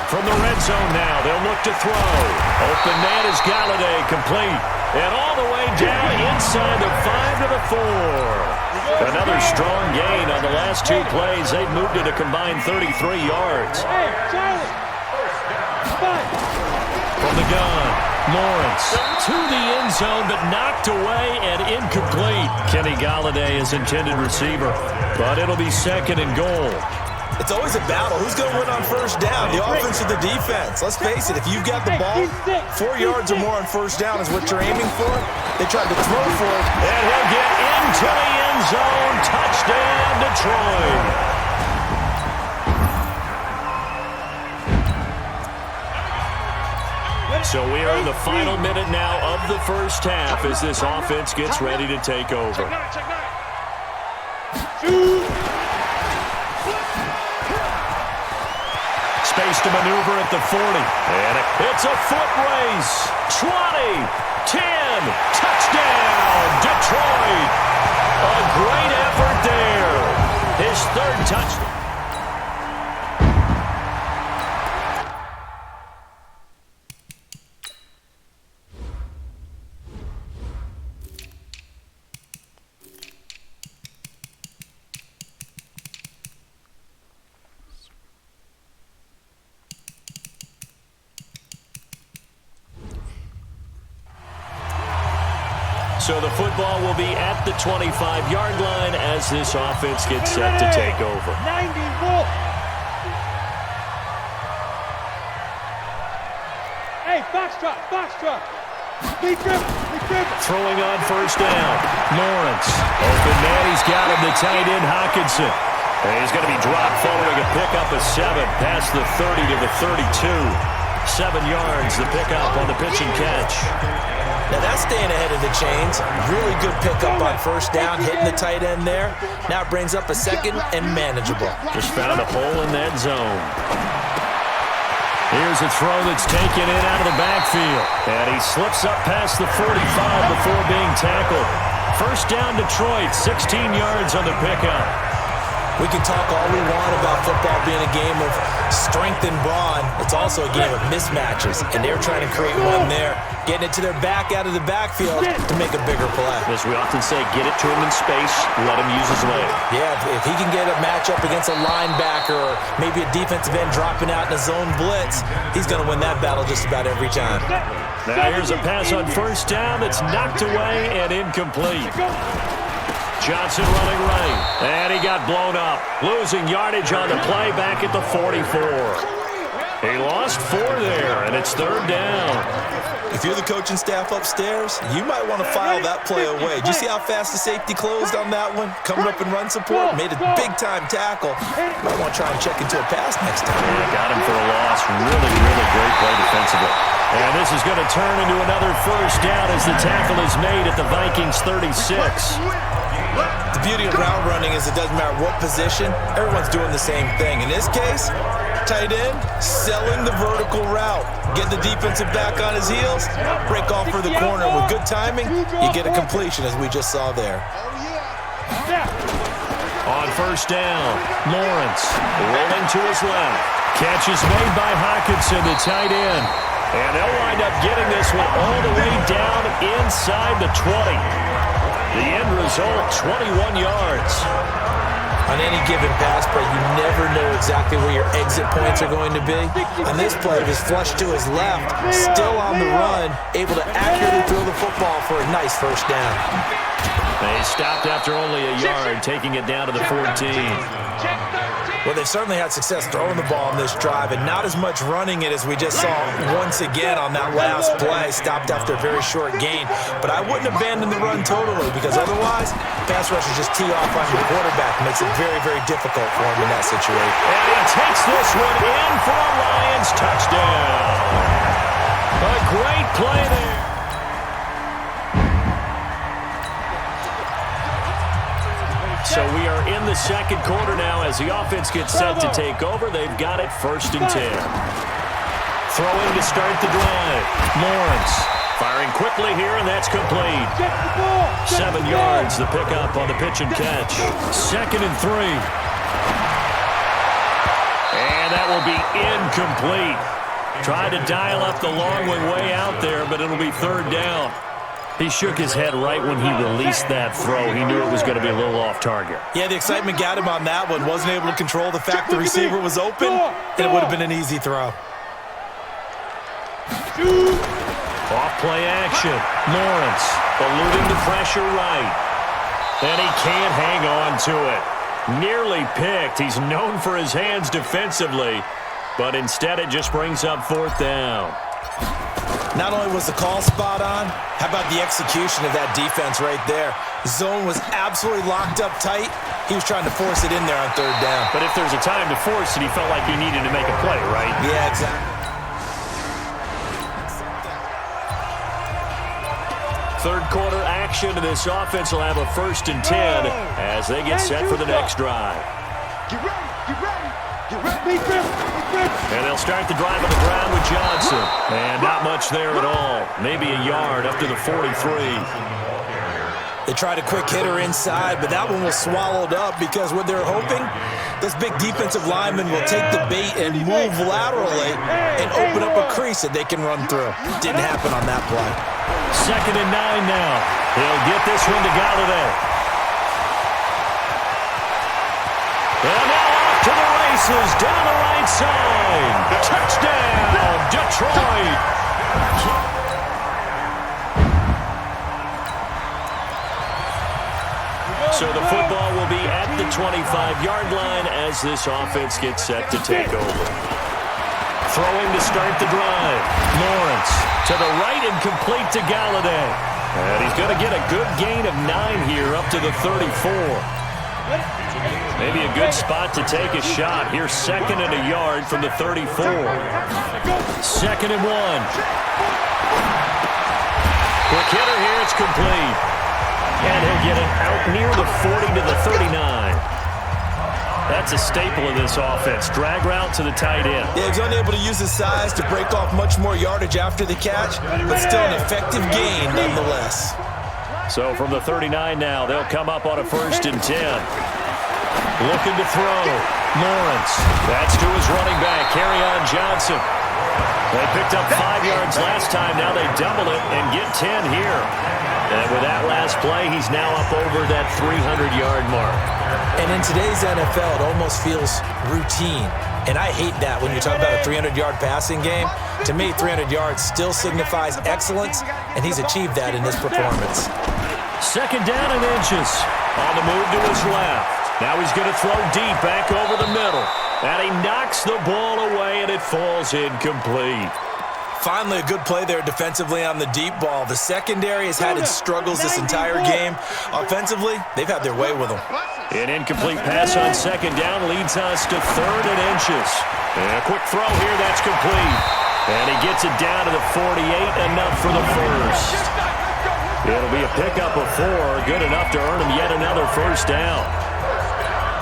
From the red zone now, they'll look to throw. Open man is Galladay, complete. And all the way down inside the 5 to the 4. Another strong gain on the last 2 plays. They've moved it a combined 33 yards. From the gun, Lawrence to the end zone, but knocked away and incomplete. Kenny Galladay is intended receiver, but it'll be 2nd and goal. It's always a battle. Who's going to win on first down? The offense or the defense? Let's face it, if you've got the ball, 4 yards or more on first down is what you're aiming for. They tried to throw for it. And he'll get into the end zone. Touchdown, Detroit. So we are in the final minute now of the first half as this offense gets ready to take over. Space to maneuver at the 40. And it's a foot race. 20, 10, touchdown, Detroit. A great effort there. His 3rd touchdown. So So the football will be at the 25-yard line as this offense gets set to take over. 94. Hey, foxtrot. Be driven. Throwing on first down. Lawrence. Open man. He's got him. The tight end, Hockenson. And he's going to be dropped following a pickup of 7 past the 30 to the 32. 7 yards, the pickup on the pitch and catch. Now that's staying ahead of the chains. Really good pickup on first down, hitting the tight end there. Now it brings up a second and manageable. Just found a hole in that zone. Here's a throw that's taken in out of the backfield. And he slips up past the 45 before being tackled. First down Detroit, 16 yards on the pickup. We can talk all we want about football being a game of strength and brawn. It's also a game of mismatches, and they're trying to create one there, getting it to their back out of the backfield to make a bigger play. As we often say, get it to him in space, let him use his leg. Yeah, if he can get a matchup against a linebacker or maybe a defensive end dropping out in a zone blitz, he's going to win that battle just about every time. Now here's a pass on first down that's knocked away and incomplete. Johnson running right, and he got blown up. Losing yardage on the play back at the 44. He lost 4 there, and it's third down. If you're the coaching staff upstairs, you might want to file that play away. Did you see how fast the safety closed on that one? Coming up in run support, made a big-time tackle. Might want to try and check into a pass next time. Yeah, got him for a loss. Really, really great play defensively. And this is going to turn into another first down as the tackle is made at the Vikings 36. The beauty of route running is it doesn't matter what position, everyone's doing the same thing. In this case, tight end selling the vertical route. Get the defensive back on his heels, break off for the corner. With good timing, you get a completion as we just saw there. On first down, Lawrence rolling to his left. Catch is made by Hockenson, the tight end. And they'll wind up getting this one all the way down inside the 20. The end result, 21 yards. On any given pass play, you never know exactly where your exit points are going to be. On this play, it was flushed to his left, still on the run, able to accurately throw the football for a nice first down. They stopped after only a yard, taking it down to the 14. Well, they've certainly had success throwing the ball on this drive and not as much running it as we just saw once again on that last play. Stopped after a very short gain. But I wouldn't abandon the run totally because otherwise, pass rushers just tee off on your quarterback. It makes it very, very difficult for him in that situation. And he takes this one in for a Lions touchdown. A great play there. So we are in the second quarter now as the offense gets set to take over. They've got it 1st and 10. Throwing to start the drive. Lawrence firing quickly here, and that's complete. 7 yards, the pickup on the pitch and catch. 2nd and 3. And that will be incomplete. Tried to dial up the long one way out there, but it'll be 3rd down. He shook his head right when he released that throw. He knew it was going to be a little off target. Yeah, the excitement got him on that one. Wasn't able to control the fact the receiver was open, and it would have been an easy throw. Off play action. Lawrence eluding the pressure right. And he can't hang on to it. Nearly picked. He's known for his hands defensively, but instead it just brings up 4th down. Not only was the call spot on, how about the execution of that defense right there? Zone was absolutely locked up tight. He was trying to force it in there on 3rd down. But if there's a time to force it, he felt like he needed to make a play, right? Yeah, exactly. 3rd quarter action, and this offense will have a 1st and 10 as they get set for the next drive. Get ready. And they'll start the drive on the ground with Johnson. And not much there at all. Maybe a yard up to the 43. They tried a quick hitter inside, but that one was swallowed up because what they're hoping, this big defensive lineman will take the bait and move laterally and open up a crease that they can run through. Didn't happen on that play. 2nd and 9 now. He'll get this one to Galladay. And now off to the races down the right side. Touchdown, Detroit. So the football will be at the 25-yard line as this offense gets set to take over. Throwing to start the drive. Lawrence to the right and complete to Galladay. And he's going to get a good gain of 9 here up to the 34. Maybe a good spot to take a shot. Here's 2nd and a yard from the 34. 2nd and 1. Quick hitter here. It's complete. And he'll get it out near the 40 to the 39. That's a staple of this offense. Drag route to the tight end. Yeah, he's unable to use his size to break off much more yardage after the catch, but still an effective gain nonetheless. So from the 39 now, they'll come up on a 1st and 10. Looking to throw. Lawrence. That's to his running back, Kerryon Johnson. They picked up 5 yards last time. Now they double it and get 10 here. And with that last play, he's now up over that 300-yard mark. And in today's NFL, it almost feels routine. And I hate that when you talk about a 300-yard passing game. To me, 300 yards still signifies excellence, and he's achieved that in this performance. 2nd down and inches. On the move to his left. Now he's going to throw deep back over the middle. And he knocks the ball away, and it falls incomplete. Finally, a good play there defensively on the deep ball. The secondary has had its struggles this entire game. Offensively, they've had their way with them. An incomplete pass on 2nd down leads us to 3rd and inches. And a quick throw here, that's complete. And he gets it down to the 48, enough for the 1st. It'll be a pickup of 4, good enough to earn him yet another 1st down.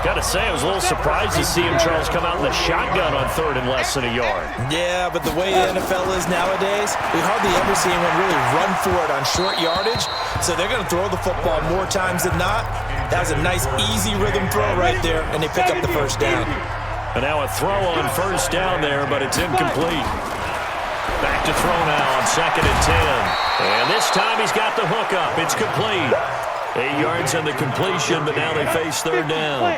Got to say, I was a little surprised to see him, Charles, come out in the shotgun on 3rd and less than a yard. Yeah, but the way the NFL is nowadays, we hardly ever see anyone really run for it on short yardage. So they're going to throw the football more times than not. That was a nice, easy rhythm throw right there, and they pick up the 1st down. And now a throw on 1st down there, but it's incomplete. Back to throw now on 2nd and 10. And this time he's got the hook up. It's complete. 8 yards on the completion, but now they face 3rd down.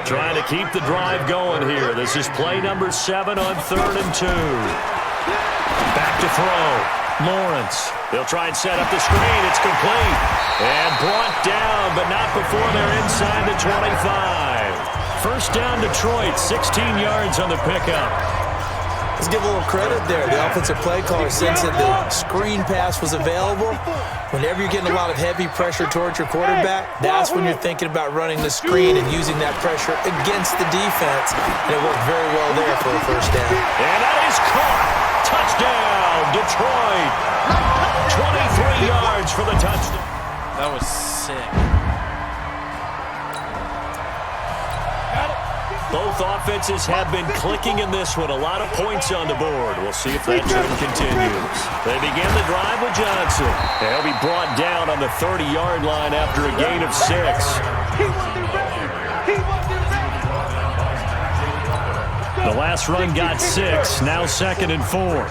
Trying to keep the drive going here. This is play number 7 on 3rd and 2. Back to throw. Lawrence. They'll try and set up the screen. It's complete. And brought down, but not before they're inside the 25. 1st down Detroit, 16 yards on the pickup. Let's give a little credit there. The offensive play caller sensed that the screen pass was available. Whenever you're getting a lot of heavy pressure towards your quarterback, that's when you're thinking about running the screen and using that pressure against the defense. And it worked very well there for a 1st down. And that is caught. Touchdown, Detroit. 23 yards for the touchdown. That was sick. Both offenses have been clicking in this one. A lot of points on the board. We'll see if that trend continues. They begin the drive with Johnson. He'll be brought down on the 30-yard line after a gain of 6. The last run got 6. Now 2nd and 4.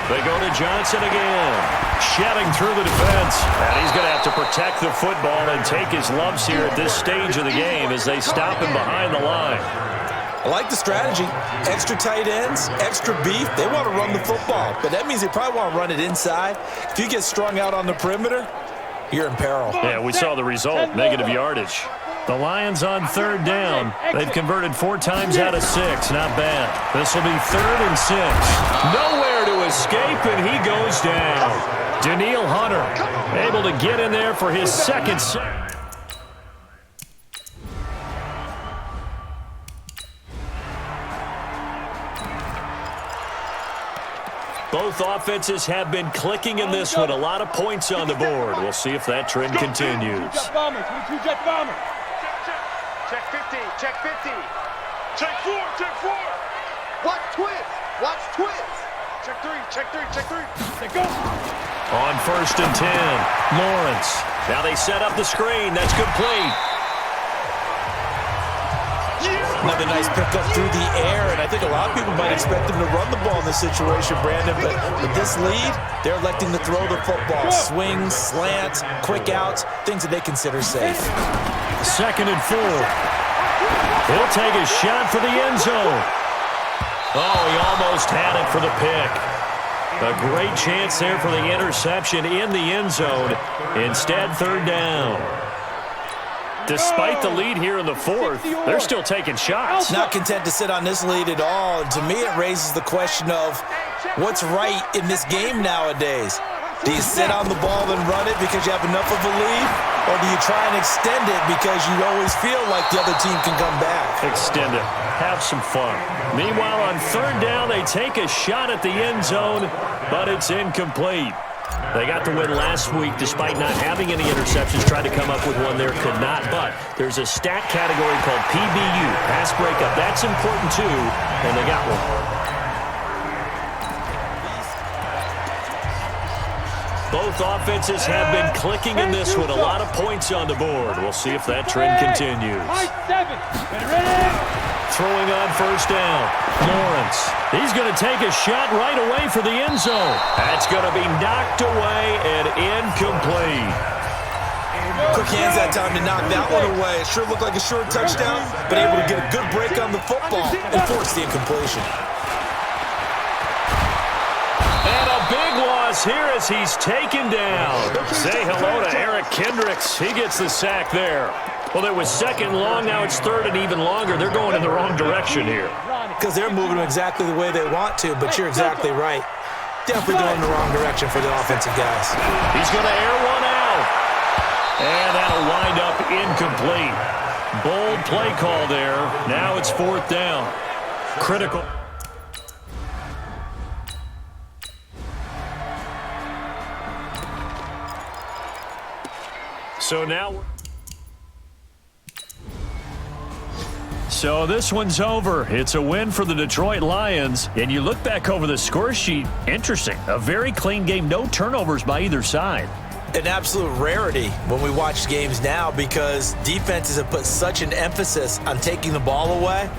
They go to Johnson again. Shedding through the defense. And he's going to have to protect the football and take his lumps here at this stage of the game as they stop him behind the line. I like the strategy. Extra tight ends, extra beef. They want to run the football, but that means they probably want to run it inside. If you get strung out on the perimeter, you're in peril. Yeah, we saw the result, negative yardage. The Lions on 3rd down. They've converted 4 times out of 6. Not bad. This will be 3rd and 6. Nowhere to escape, and he goes down. Daniil Hunter able to get in there for his 2nd sack. Both offenses have been clicking in this one. A lot of points on the board. We'll see if that trend continues. Jet bombers, jet bombers. Check 50, check 50. Check 4, check 4. Watch twins, watch twins. Check 3, check 3, check 3. They go. On 1st and 10, Lawrence. Now they set up the screen. That's complete. Another nice pickup through the air, and I think a lot of people might expect them to run the ball in this situation, Brandon, but with this lead, they're electing to throw the football. Swings, slants, quick outs, things that they consider safe. 2nd and 4. He'll take a shot for the end zone. Oh, he almost had it for the pick. A great chance there for the interception in the end zone. Instead, third down. Despite the lead here in the fourth, they're still taking shots. Not content to sit on this lead at all. And to me, it raises the question of what's right in this game nowadays. Do you sit on the ball and run it because you have enough of a lead? Or do you try and extend it because you always feel like the other team can come back? Extend it. Have some fun. Meanwhile, on third down, they take a shot at the end zone, but it's incomplete. They got the win last week despite not having any interceptions. Tried to come up with one there, could not. But there's a stat category called PBU, pass breakup. That's important too, and they got one. Both offenses have been clicking in this one. A lot of points on the board. We'll see if that trend continues. Throwing on first down. Lawrence. He's going to take a shot right away for the end zone. That's going to be knocked away and incomplete. Quick hands that time to knock that one away. It sure looked like a short touchdown, but able to get a good break on the football and force the incompletion. And a big loss here as he's taken down. Say hello to Eric Kendricks. He gets the sack there. Well, it was second long. Now it's third and even longer. They're going in the wrong direction here. Because they're moving exactly the way they want to, but you're exactly right. Definitely going in the wrong direction for the offensive guys. He's going to air one out. And that'll wind up incomplete. Bold play call there. Now it's fourth down. Critical. So this one's over. It's a win for the Detroit Lions. And you look back over the score sheet, interesting. A very clean game, no turnovers by either side. An absolute rarity when we watch games now because defenses have put such an emphasis on taking the ball away.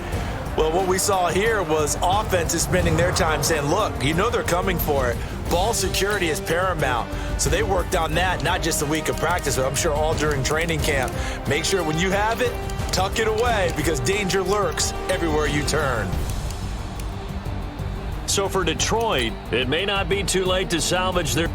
Well, what we saw here was offenses spending their time saying, look, you know they're coming for it. Ball security is paramount. So they worked on that, not just a week of practice, but I'm sure all during training camp. Make sure when you have it, tuck it away because danger lurks everywhere you turn. So for Detroit, it may not be too late to salvage their...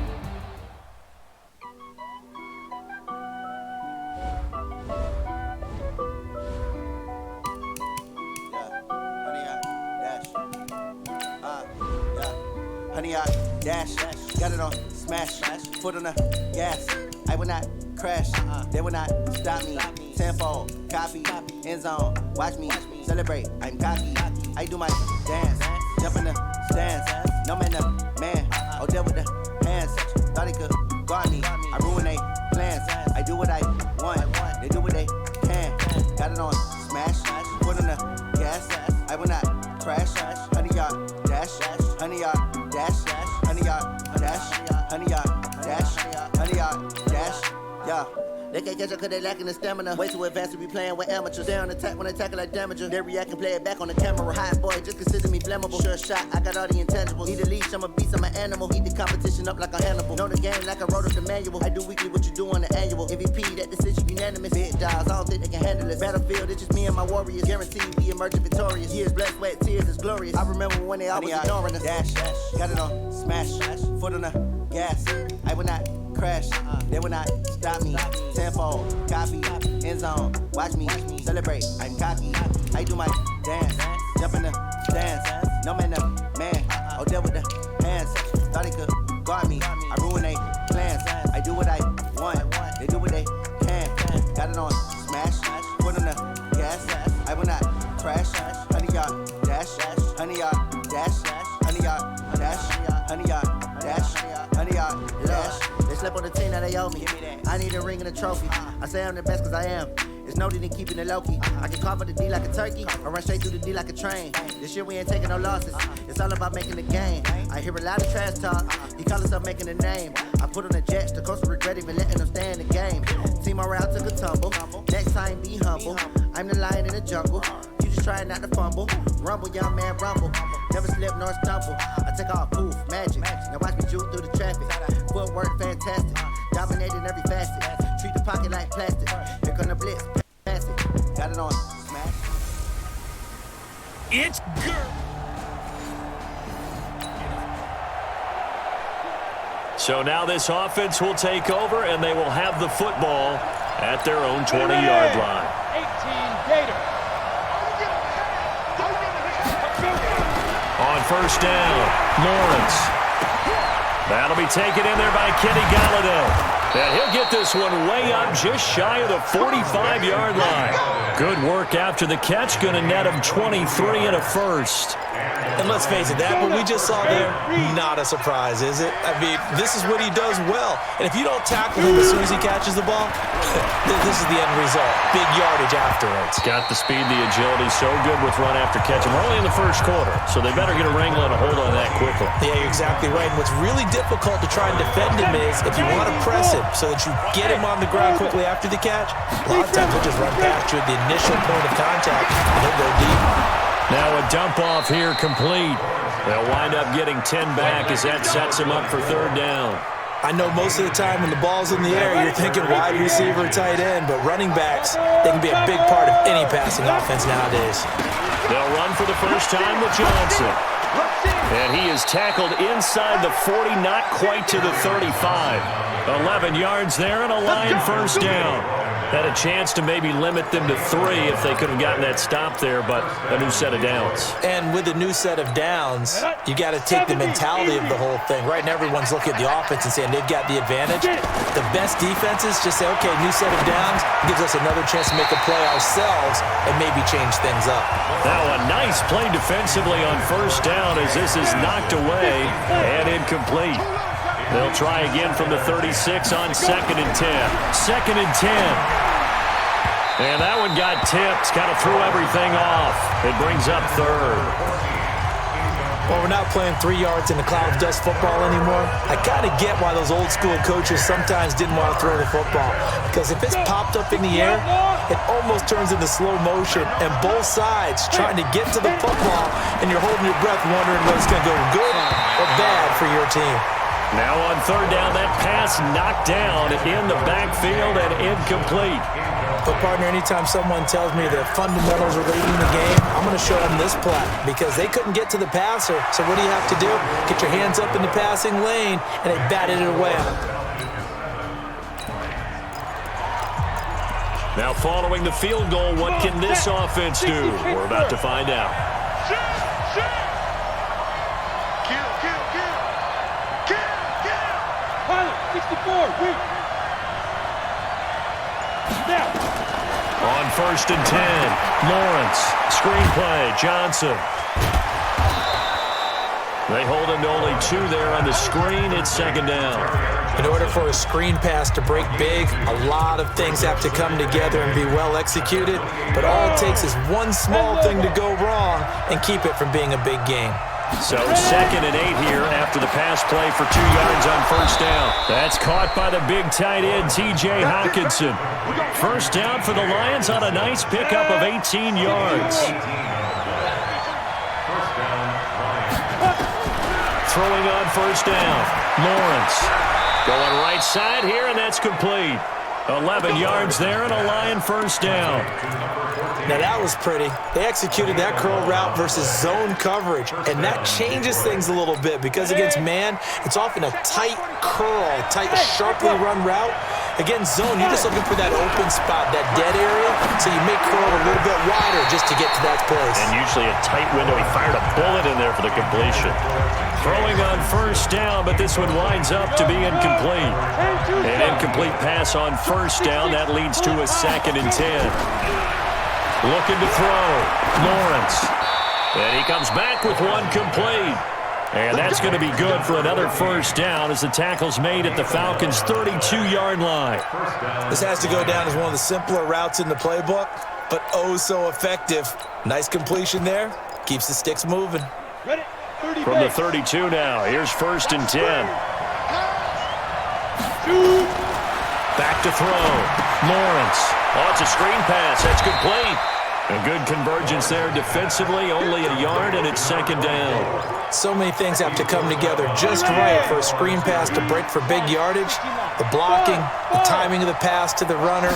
Dash, got it on, smash, foot on the gas. I will not crash, they will not stop me. Tenfold, copy, end zone, watch me celebrate. I'm cocky, I do my dance, jump in the stands. No man, the man, oh there with the hands. Thought he could guard me, I ruin they plans. I do what I want, they do what they can. Got it on, smash, foot on the gas. I will not crash, 100-yard dash, 100-yard dash. 100-yard dash, 100-yard dash, 100-yard dash, yeah. They can't catch up cause they lacking the stamina. Way too advanced to be playing with amateurs. They on attack when they tackle like damager. They react and play it back on the camera. Hot boy, just consider me flammable. Sure shot, I got all the intangibles. Need a leash, I'm a beast, I'm an animal. Eat the competition up like a Hannibal. Know the game like I wrote up the manual. I do weekly what you do on the annual. MVP, that decision unanimous. Big dogs, I don't think they can handle this. Battlefield, it's just me and my warriors. Guaranteed we emerging victorious. Years, blood, sweat, tears, it's glorious. I remember when they always ignoring us. Dash, got it on, smash, foot on the gas. I will not crash, they will not stop me. Tenfold, copy, end zone, watch me celebrate. I'm cocky, I do my dance, jump in the stands. No man, the man, oh there with the hands. Thought he could guard me, I ruin they plans. I do what I want, they do what they can. Got it on, smash, foot on the gas. I will not crash, 100-yard dash, 100-yard dash, 100-yard dash, 100-yard dash, 100-yard dash. They slept on the team, now they owe me. I need a ring and a trophy. I say I'm the best cause I am. It's noted in keeping it low-key. I can carve up the D like a turkey or run straight through the D like a train. This year we ain't taking no losses. It's all about making the game. I hear a lot of trash talk. He call himself making a name. I put on the Jets. The coach will regret even letting them stay in the game. Team morale took a tumble. Next time be humble. I'm the lion in the jungle. You just trying not to fumble. Rumble, young man, rumble. Never slip nor stumble. I take off, poof, magic. Now watch me juke through the traffic. Footwork fantastic. Dominating every facet. Treat the pocket like plastic. Here come the blitz. Pass it. Got it on. Smash. It's good. So now this offense will take over, and they will have the football at their own 20-yard line. 18 Gator. On first down, Lawrence. That'll be taken in there by Kenny Galladay. And he'll get this one way up just shy of the 45-yard line. Good work after the catch. Going to net him 23 and a first. And let's face it, that what we just saw there, not a surprise, is it? I mean, this is what he does well. And if you don't tackle him as soon as he catches the ball, this is the end result. Big yardage afterwards. Got the speed, the agility, so good with run after catch. And we're only in the first quarter, so they better get a wrangle and a hold on that quickly. Yeah, you're exactly right. And what's really difficult to try and defend him is if you want to press him so that you get him on the ground quickly after the catch, a lot of times he'll just run past you at the initial point of contact and he'll go deep. Now a dump off here complete. They'll wind up getting 10 back as that sets them up for third down. I know most of the time when the ball's in the air, you're thinking wide receiver, tight end, but running backs, they can be a big part of any passing offense nowadays. They'll run for the first time with Johnson. And he is tackled inside the 40, not quite to the 35. 11 yards there and a Lion first down. Had a chance to maybe limit them to 3 if they could have gotten that stop there, but a new set of downs. And with a new set of downs, you got to take the mentality of the whole thing. Right now, everyone's looking at the offense and saying they've got the advantage. The best defenses just say, okay, new set of downs gives us another chance to make a play ourselves and maybe change things up. Now a nice play defensively on first down as this is knocked away and incomplete. They'll try again from the 36 on 2nd and 10. 2nd and 10. And that one got tipped. Kind of threw everything off. It brings up third. Well, we're not playing 3 yards in a cloud of dust football anymore. I kind of get why those old school coaches sometimes didn't want to throw the football. Because if it's popped up in the air, it almost turns into slow motion. And both sides trying to get to the football, and you're holding your breath wondering whether it's going to go good or bad for your team. Now on third down, that pass knocked down in the backfield and incomplete. But, partner, anytime someone tells me the fundamentals are leading the game, I'm going to show them this play because they couldn't get to the passer. So what do you have to do? Get your hands up in the passing lane, and they batted it away. Now following the field goal, what can this offense do? We're about to find out. Pilot, 64, weak. Now. On first and 10, Lawrence, screenplay, Johnson. They hold him to only 2 there on the screen. It's 2nd down. In order for a screen pass to break big, a lot of things have to come together and be well executed. But all it takes is one small thing to go wrong and keep it from being a big game. So 2nd and 8 here after the pass play for 2 yards on first down. That's caught by the big tight end, T.J. Hawkinson. First down for the Lions on a nice pickup of 18 yards. Throwing on first down, Lawrence. Going right side here, and that's complete. 11 yards there and a Lion first down. Now that was pretty. They executed that curl route versus zone coverage, and that changes things a little bit because against man, it's often a tight curl, tight, sharply run route. Against zone, you're just looking for that open spot, that dead area, so you make curl a little bit wider just to get to that place. And usually a tight window. He fired a bullet in there for the completion. Throwing on first down, but this one winds up to be incomplete. An incomplete pass on first down. That leads to a 2nd and 10. Looking to throw, Lawrence. And he comes back with one complete. And that's going to be good for another first down as the tackle's made at the Falcons' 32-yard line. This has to go down as one of the simpler routes in the playbook, but oh so effective. Nice completion there. Keeps the sticks moving. From the 32 now, here's 1st and 10. Back to throw, Lawrence. Oh, it's a screen pass. That's complete. A good convergence there defensively, only a yard, and it's second down. So many things have to come together just right for a screen pass to break for big yardage. The blocking, the timing of the pass to the runner,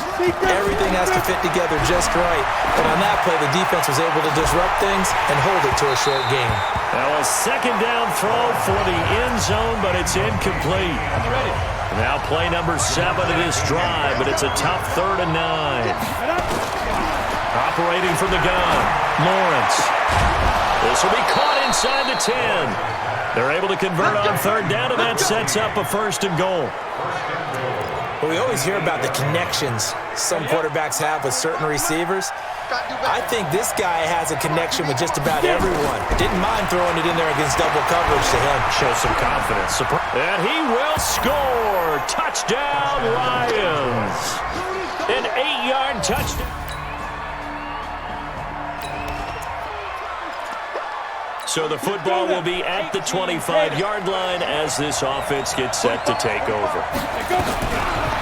everything has to fit together just right. But on that play, the defense was able to disrupt things and hold it to a short gain. Now a second down throw for the end zone, but it's incomplete. Now play number 7 of this drive, but it's a tough 3rd and 9. Operating from the gun, Lawrence. This will be caught inside the 10. They're able to convert on 3rd down, and that sets up a 1st and goal. Well, we always hear about the connections some quarterbacks have with certain receivers. I think this guy has a connection with just about everyone. Didn't mind throwing it in there against double coverage to him. Show some confidence. And he will score. Touchdown, Lions. An 8-yard touchdown. So the football will be at the 25-yard line as this offense gets set to take over.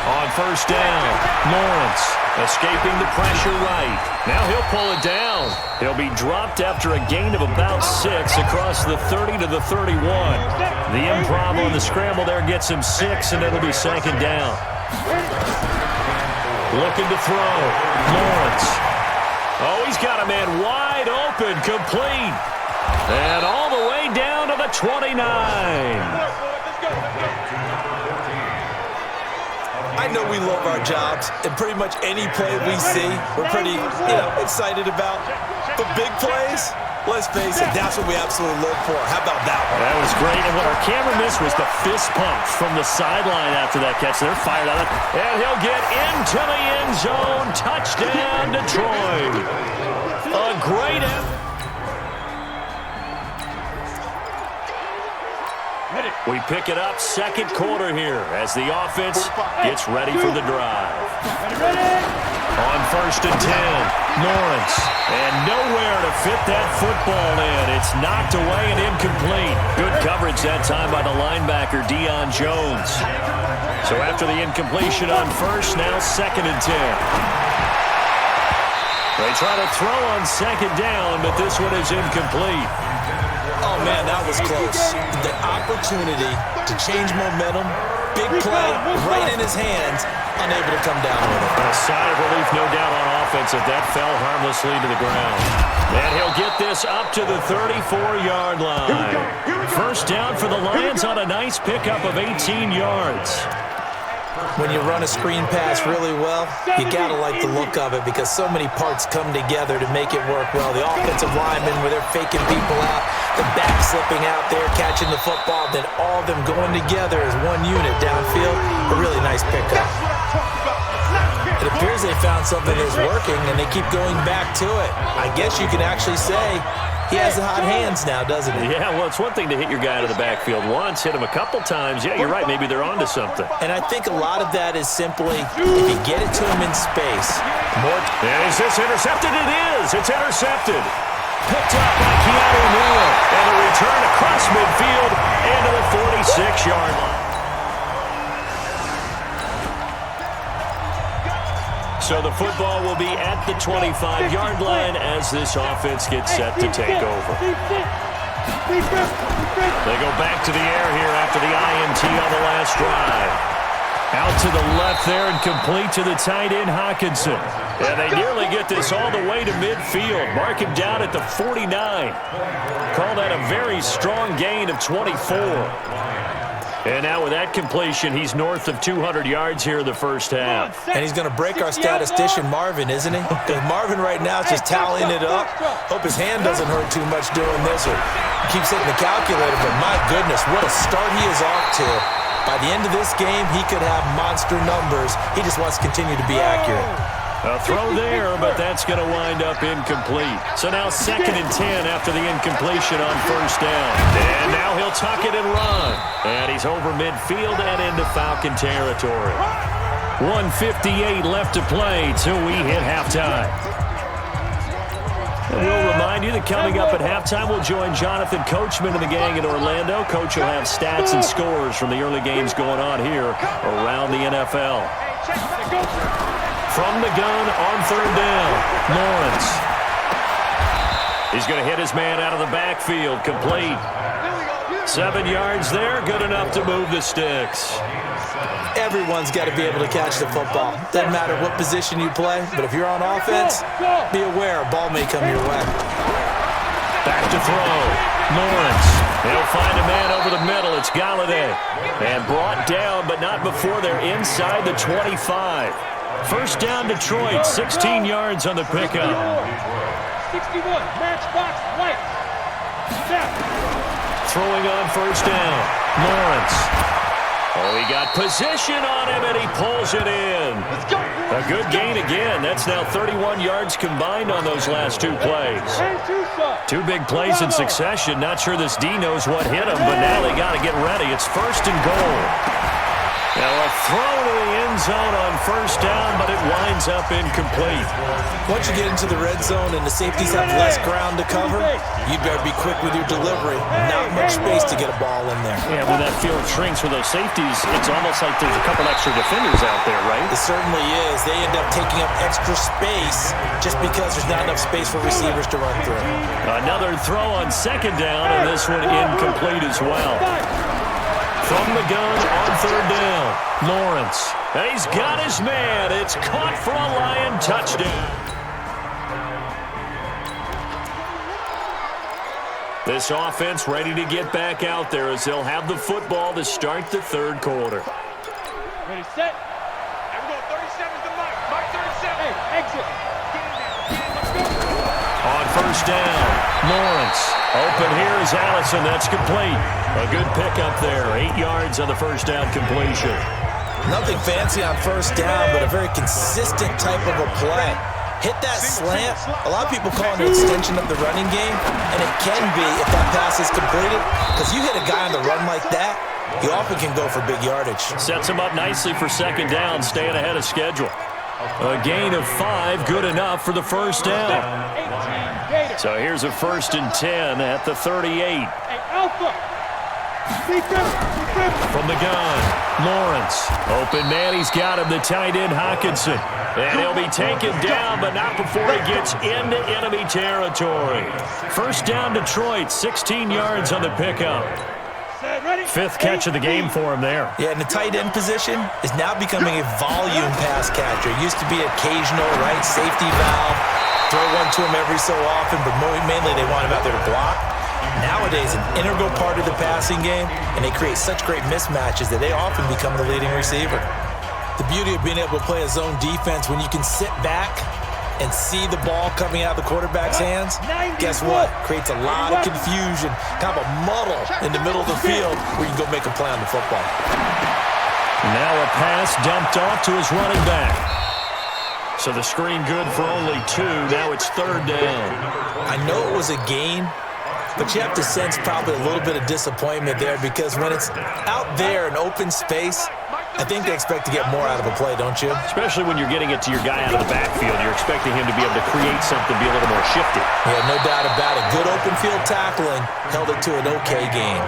On 1st down, Lawrence escaping the pressure right. Now he'll pull it down. He'll be dropped after a gain of about 6 across the 30 to the 31. The improv on the scramble there gets him 6, and it'll be 2nd down. Looking to throw. Lawrence. Oh, he's got a man wide open, complete. And all the way down to the 29. I know we love our jobs, and pretty much any play we see, we're pretty, excited about. But big plays, let's face it, that's what we absolutely live for. How about that one? That was great, and what our camera missed was the fist pump from the sideline after that catch. They're fired out of it, and he'll get into the end zone. Touchdown, Detroit. A great effort. We pick it up 2nd quarter here as the offense gets ready for the drive. On 1st and 10, Lawrence. And nowhere to fit that football in. It's knocked away and incomplete. Good coverage that time by the linebacker, Deion Jones. So after the incompletion on 1st, now 2nd and 10. They try to throw on 2nd down, but this one is incomplete. Oh, man, that was close. The opportunity to change momentum, big play, right in his hands, unable to come down with it. A sigh of relief, no doubt, on offense if that fell harmlessly to the ground. And he'll get this up to the 34-yard line. 1st down for the Lions on a nice pickup of 18 yards. When you run a screen pass really well, you got to like the look of it because so many parts come together to make it work well. The offensive linemen, where they're faking people out, the back slipping out there, catching the football, then all of them going together as one unit downfield. A really nice pickup. It appears they found something that's working, and they keep going back to it. I guess you can actually say he has the hot hands now, doesn't he? Yeah, well, it's one thing to hit your guy out of the backfield once, hit him a couple times. Yeah, you're right. Maybe they're onto something. And I think a lot of that is simply if you get it to him in space. Is this intercepted? It is. It's intercepted. Picked up by Keanu Neal. And a return across midfield into the 46-yard line. So the football will be at the 25-yard line as this offense gets set to take over. They go back to the air here after the INT on the last drive. Out to the left there and complete to the tight end, Hawkinson. And they nearly get this all the way to midfield. Mark him down at the 49. Call that a very strong gain of 24. And now with that completion, he's north of 200 yards here in the 1st half. And he's going to break our statistician, Marvin, isn't he? Because Marvin right now is just tallying it up. Hope his hand doesn't hurt too much doing this or keeps hitting the calculator. But my goodness, what a start he is off to. By the end of this game, he could have monster numbers. He just wants to continue to be accurate. A throw there, but that's going to wind up incomplete. So now 2nd and 10 after the incompletion on 1st down. And now he'll tuck it and run. And he's over midfield and into Falcon territory. 1:58 left to play till we hit halftime. And we'll remind you that coming up at halftime, we'll join Jonathan Coachman and the gang in Orlando. Coach will have stats and scores from the early games going on here around the NFL. From the gun on 3rd down, Lawrence He's going to hit his man out of the backfield. Complete. 7 yards there. Good enough to move the sticks. Everyone's got to be able to catch the football. Doesn't matter what position you play, but if you're on offense, be aware a ball may come your way. Back to throw. Lawrence. He'll find a man over the middle. It's Galladay. And brought down, but not before they're inside the 25. First down, Detroit. 16 yards on the pickup. 61, matchbox, white. Throwing on first down. Lawrence. Oh, he got position on him, and he pulls it in. A good gain again. That's now 31 yards combined on those last 2 plays. 2 big plays in succession. Not sure this D knows what hit him, but now they got to get ready. It's first and goal. Now a throw to the end zone on first down, but it winds up incomplete. Once you get into the red zone and the safeties have less ground to cover, you better be quick with your delivery. Not much space to get a ball in there. Yeah, when that field shrinks with those safeties, it's almost like there's a couple extra defenders out there, right? It certainly is. They end up taking up extra space just because there's not enough space for receivers to run through. Another throw on second down, and this one incomplete as well. From the gun on third down, Lawrence. And he's got his man. It's caught for a Lion touchdown. This offense ready to get back out there as they'll have the football to start the third quarter. Ready, set. And we're going 37 to Mike. Mike 37. Hey, exit. On first down, Lawrence. Open here is Allison. That's complete. A good pickup there. 8 yards on the first down completion. Nothing fancy on first down, but a very consistent type of a play. Hit that slant. A lot of people call it an extension of the running game, and it can be if that pass is completed, because you hit a guy on the run like that, he often can go for big yardage. Sets him up nicely for second down, staying ahead of schedule. A gain of 5, good enough for the first down. So here's a 1st and 10 at the 38. From the gun, Lawrence. Open man, he's got him, the tight end, Hockenson. And he'll be taken down, but not before he gets into enemy territory. First down, Detroit, 16 yards on the pickup. 5th catch of the game for him there. Yeah, and the tight end position is now becoming a volume pass catcher. It used to be occasional, right, safety valve, throw one to him every so often, but mainly they want him out there to block. Nowadays, an integral part of the passing game, and they create such great mismatches that they often become the leading receiver. The beauty of being able to play a zone defense when you can sit back and see the ball coming out of the quarterback's hands, guess what? Creates a lot of confusion, kind of a muddle in the middle of the field where you can go make a play on the football. Now a pass dumped off to his running back. So the screen good for only 2. Now it's third down. I know it was a gain, but you have to sense probably a little bit of disappointment there because when it's out there in open space, I think they expect to get more out of a play, don't you? Especially when you're getting it to your guy out of the backfield. You're expecting him to be able to create something, be a little more shifty. Yeah, no doubt about it. Good open field tackling held it to an okay game.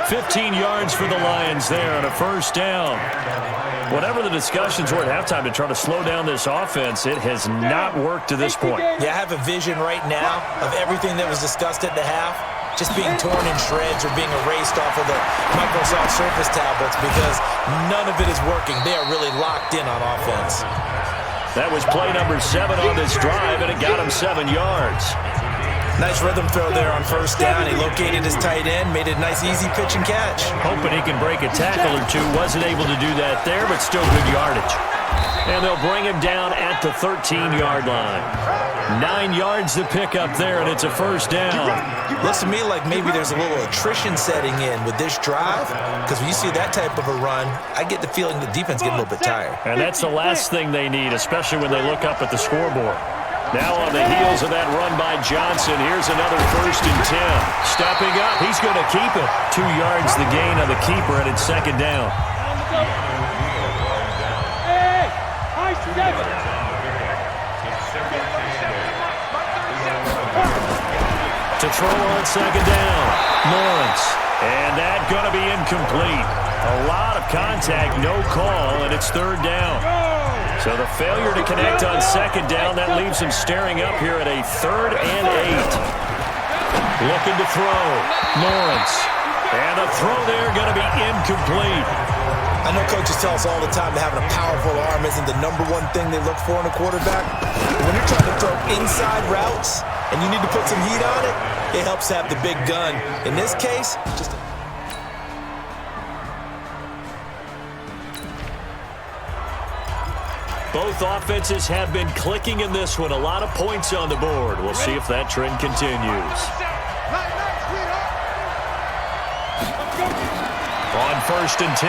15 yards for the Lions there on a first down. Whatever the discussions were at halftime to try to slow down this offense, it has not worked to this point. Yeah, I have a vision right now of everything that was discussed at the half just being torn in shreds or being erased off of the Microsoft Surface tablets because none of it is working. They are really locked in on offense. That was play number 7 on this drive, and it got him 7 yards. Nice rhythm throw there on first down. He located his tight end, made a nice easy pitch and catch. Hoping he can break a tackle or two. Wasn't able to do that there, but still good yardage. And they'll bring him down at the 13-yard line. 9 yards to pick up there, and it's a first down. Looks to me like maybe there's a little attrition setting in with this drive, because when you see that type of a run, I get the feeling the defense getting a little bit tired. And that's the last thing they need, especially when they look up at the scoreboard. Now on the heels of that run by Johnson, here's another 1st and 10. Stepping up, he's going to keep it. 2 yards the gain on the keeper, and it's second down. To throw on second down, Lawrence. And that going to be incomplete. A lot of contact, no call, and it's third down. So the failure to connect on second down, that leaves him staring up here at a 3rd and 8. Looking to throw. Lawrence. And the throw there going to be incomplete. I know coaches tell us all the time that having a powerful arm isn't the number one thing they look for in a quarterback. But when you're trying to throw inside routes and you need to put some heat on it, it helps to have the big gun. In this case, just both offenses have been clicking in this one. A lot of points on the board. We'll see if that trend continues. On 1st and 10,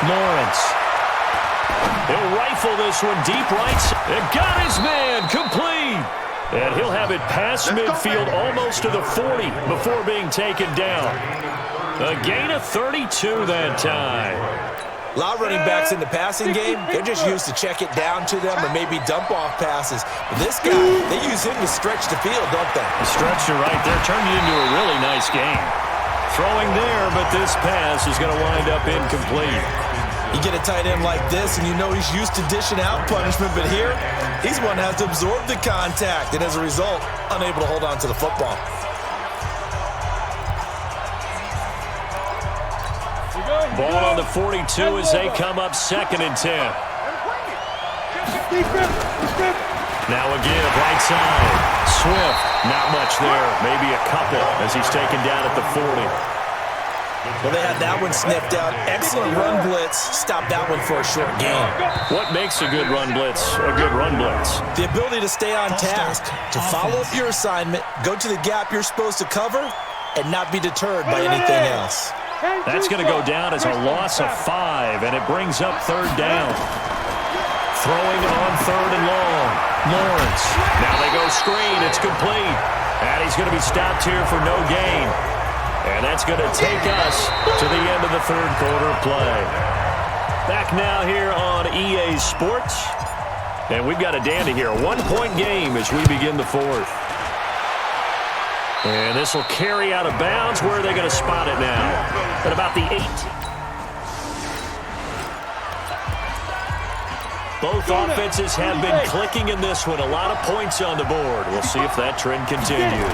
Lawrence. He'll rifle this one deep right. And got his man complete. And he'll have it past midfield almost to the 40 before being taken down. A gain of 32 that time. a lot of running backs in the passing game, they're just used to check it down to them or maybe dump off passes. But this guy, they use him to stretch the field, don't they? The stretcher right there turned it into a really nice game. Throwing there, but this pass is going to wind up incomplete. You get a tight end like this, and you know he's used to dishing out punishment, but here, he's one that has to absorb the contact, and as a result, unable to hold on to the football. Ball on the 42 as they come up 2nd and 10. Now a give, right side. Swift, not much there. Maybe a couple as he's taken down at the 40. Well, they had that one sniffed out. Excellent run blitz. Stop that one for a short gain. What makes a good run blitz a good run blitz? The ability to stay on task, to follow up your assignment, go to the gap you're supposed to cover, and not be deterred by anything else. That's going to go down as a loss of 5, and it brings up 3rd down. Throwing on 3rd and long. Lawrence. Now they go screen. It's complete. And he's going to be stopped here for no gain. And that's going to take us to the end of the 3rd quarter play. Back now here on EA Sports. And we've got a dandy here. A 1-point game as we begin the 4th. And this will carry out of bounds. Where are they going to spot it now? At about the 8. Both offenses have been clicking in this one. A lot of points on the board. We'll see if that trend continues.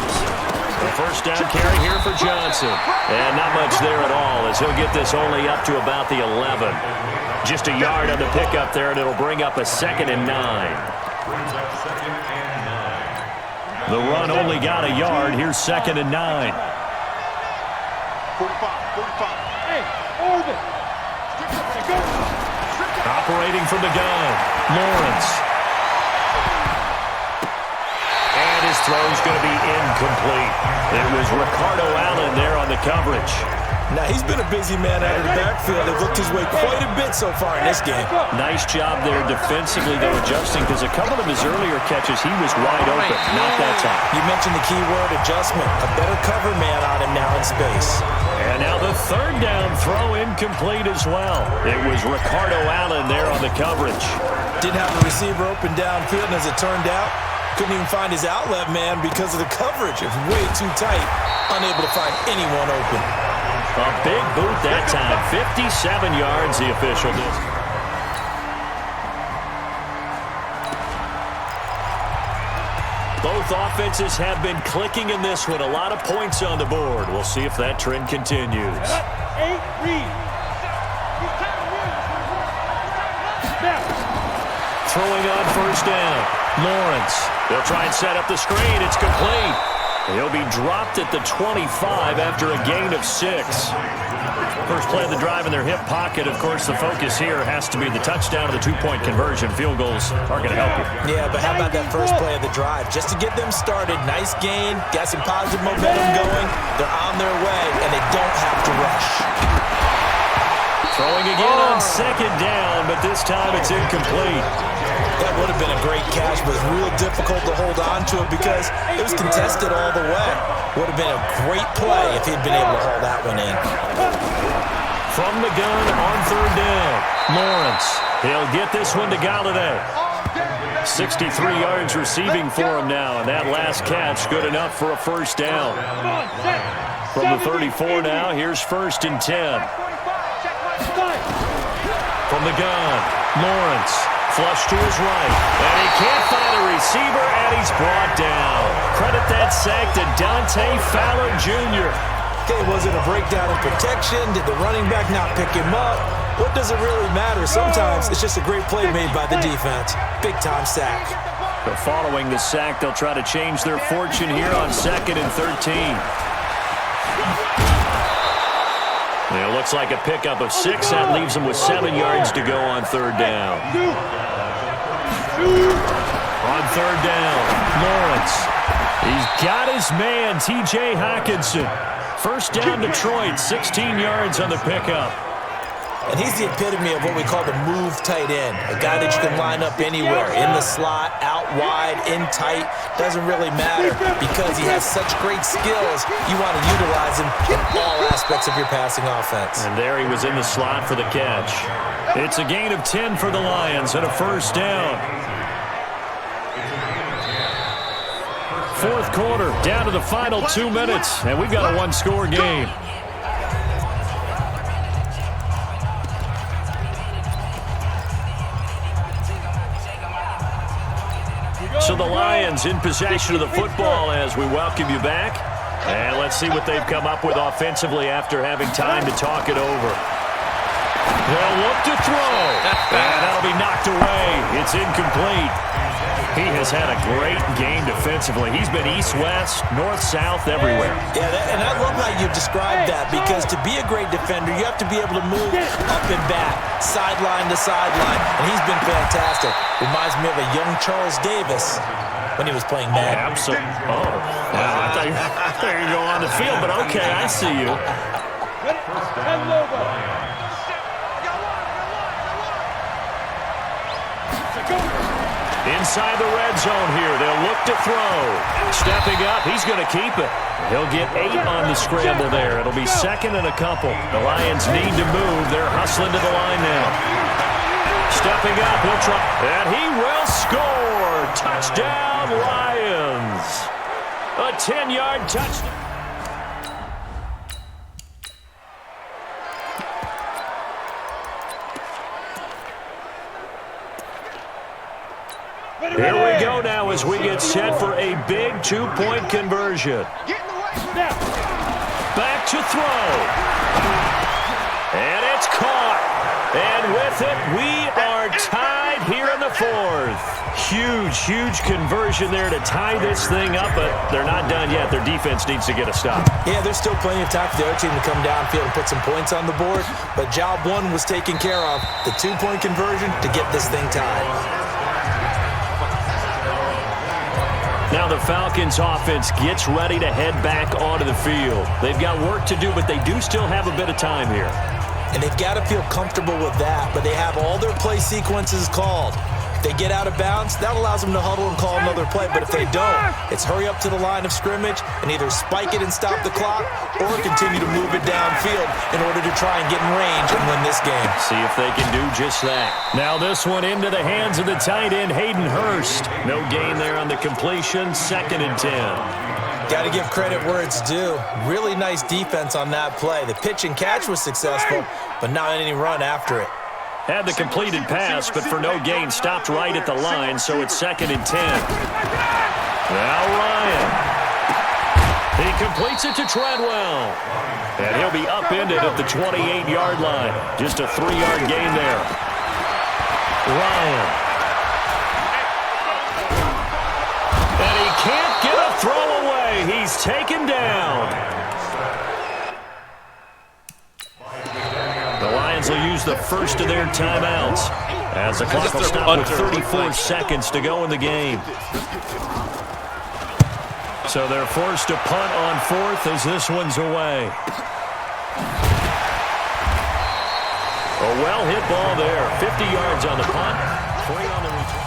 The 1st down carry here for Johnson. And not much there at all as he'll get this only up to about the 11. Just a yard on the pickup there, and it'll bring up a 2nd and 9. The run only got a yard. Here's 2nd and 9. 45. Hey, hold it. Operating from the gun, Lawrence. And his throw's going to be incomplete. It was Ricardo Allen there on the coverage. Now, he's been a busy man out of the backfield. They've looked his way quite a bit so far in this game. Nice job there defensively, though, adjusting, because a couple of his earlier catches, he was wide open. Not that time. You mentioned the key word, adjustment. A better cover man on him now in space. And now the 3rd down throw incomplete as well. It was Ricardo Allen there on the coverage. Didn't have a receiver open downfield, and as it turned out, couldn't even find his outlet man because of the coverage. It was way too tight, unable to find anyone open. A big boot that time. 57 yards, the official did. Both offenses have been clicking in this one. A lot of points on the board. We'll see if that trend continues. Throwing on 1st down. Lawrence. They'll try and set up the screen. It's complete. He'll be dropped at the 25 after a gain of 6. First play of the drive in their hip pocket. Of course, the focus here has to be the touchdown or the 2-point conversion. Field goals aren't going to help you. Yeah, but how about that first play of the drive? Just to get them started, nice gain, got some positive momentum going. They're on their way, and they don't have to rush. Throwing again on 2nd down, but this time it's incomplete. That would have been a great catch, but it's real difficult to hold on to it because it was contested all the way. Would have been a great play if he'd been able to hold that one in. From the gun on 3rd down, Lawrence. He'll get this one to Galladay. 63 yards receiving for him now, and that last catch good enough for a 1st down. From the 34 now, here's 1st and 10. From the gun, Lawrence. Flush to his right, and he can't find a receiver, and he's brought down. Credit that sack to Dante Dante Fowler Jr. Okay, was it a breakdown in protection? Did the running back not pick him up? What does it really matter? Sometimes it's just a great play made by the defense. Big-time sack. But following the sack, they'll try to change their fortune here on 2nd and 13. It looks like a pickup of 6. That leaves them with 7 yards to go on 3rd down. On 3rd down, Lawrence. He's got his man, T.J. Hockenson. First down, Detroit, 16 yards on the pickup. And he's the epitome of what we call the move tight end. A guy that you can line up anywhere, in the slot, out wide, in tight. Doesn't really matter because he has such great skills. You want to utilize him in all aspects of your passing offense. And there he was in the slot for the catch. It's a gain of 10 for the Lions and a first down. 4th quarter, down to the final 2 minutes, and we've got a one-score game. So the Lions in possession of the football as we welcome you back. And let's see what they've come up with offensively after having time to talk it over. They'll look to throw, and that'll be knocked away. It's incomplete. He has had a great game defensively. He's been east-west, north-south, everywhere. Yeah, and I love how you described that because to be a great defender, you have to be able to move up and back, sideline to sideline, and he's been fantastic. Reminds me of a young Charles Davis when he was playing Madden. Absolutely. Oh, well, I thought you were going on the field, but okay, I see you. Inside the red zone here. They'll look to throw. Stepping up, he's going to keep it. He'll get 8 on the scramble there. It'll be 2nd and a couple. The Lions need to move. They're hustling to the line now. Stepping up, he'll try. And he will score. Touchdown, Lions. A 10-yard touchdown. Here we go now as we get set for a big 2-point conversion. Back to throw. And it's caught. And with it, we are tied here in the 4th. Huge conversion there to tie this thing up, but they're not done yet. Their defense needs to get a stop. Yeah, there's still plenty of time for the other team to come downfield and put some points on the board, but job 1 was taken care of. The 2-point conversion to get this thing tied. Now the Falcons offense gets ready to head back onto the field. They've got work to do, but they do still have a bit of time here. And they've got to feel comfortable with that, but they have all their play sequences called. If they get out of bounds, that allows them to huddle and call another play, but if they don't, it's hurry up to the line of scrimmage and either spike it and stop the clock or continue to move it downfield in order to try and get in range and win this game. See if they can do just that. Now this one into the hands of the tight end, Hayden Hurst. No gain there on the completion, 2nd and 10. Got to give credit where it's due. Really nice defense on that play. The pitch and catch was successful, but not any run after it. Had the completed pass, but for no gain, stopped right at the line, so it's 2nd and 10. Now Ryan. He completes it to Treadwell. And he'll be upended at the 28-yard line. Just a 3-yard gain there. Ryan. And he can't get a throw away. He's taken down. The Lions will use the first of their timeouts as the clock will stop with 34 seconds to go in the game. So they're forced to punt on 4th as this one's away. A well-hit ball there. 50 yards on the punt, 3 on the return.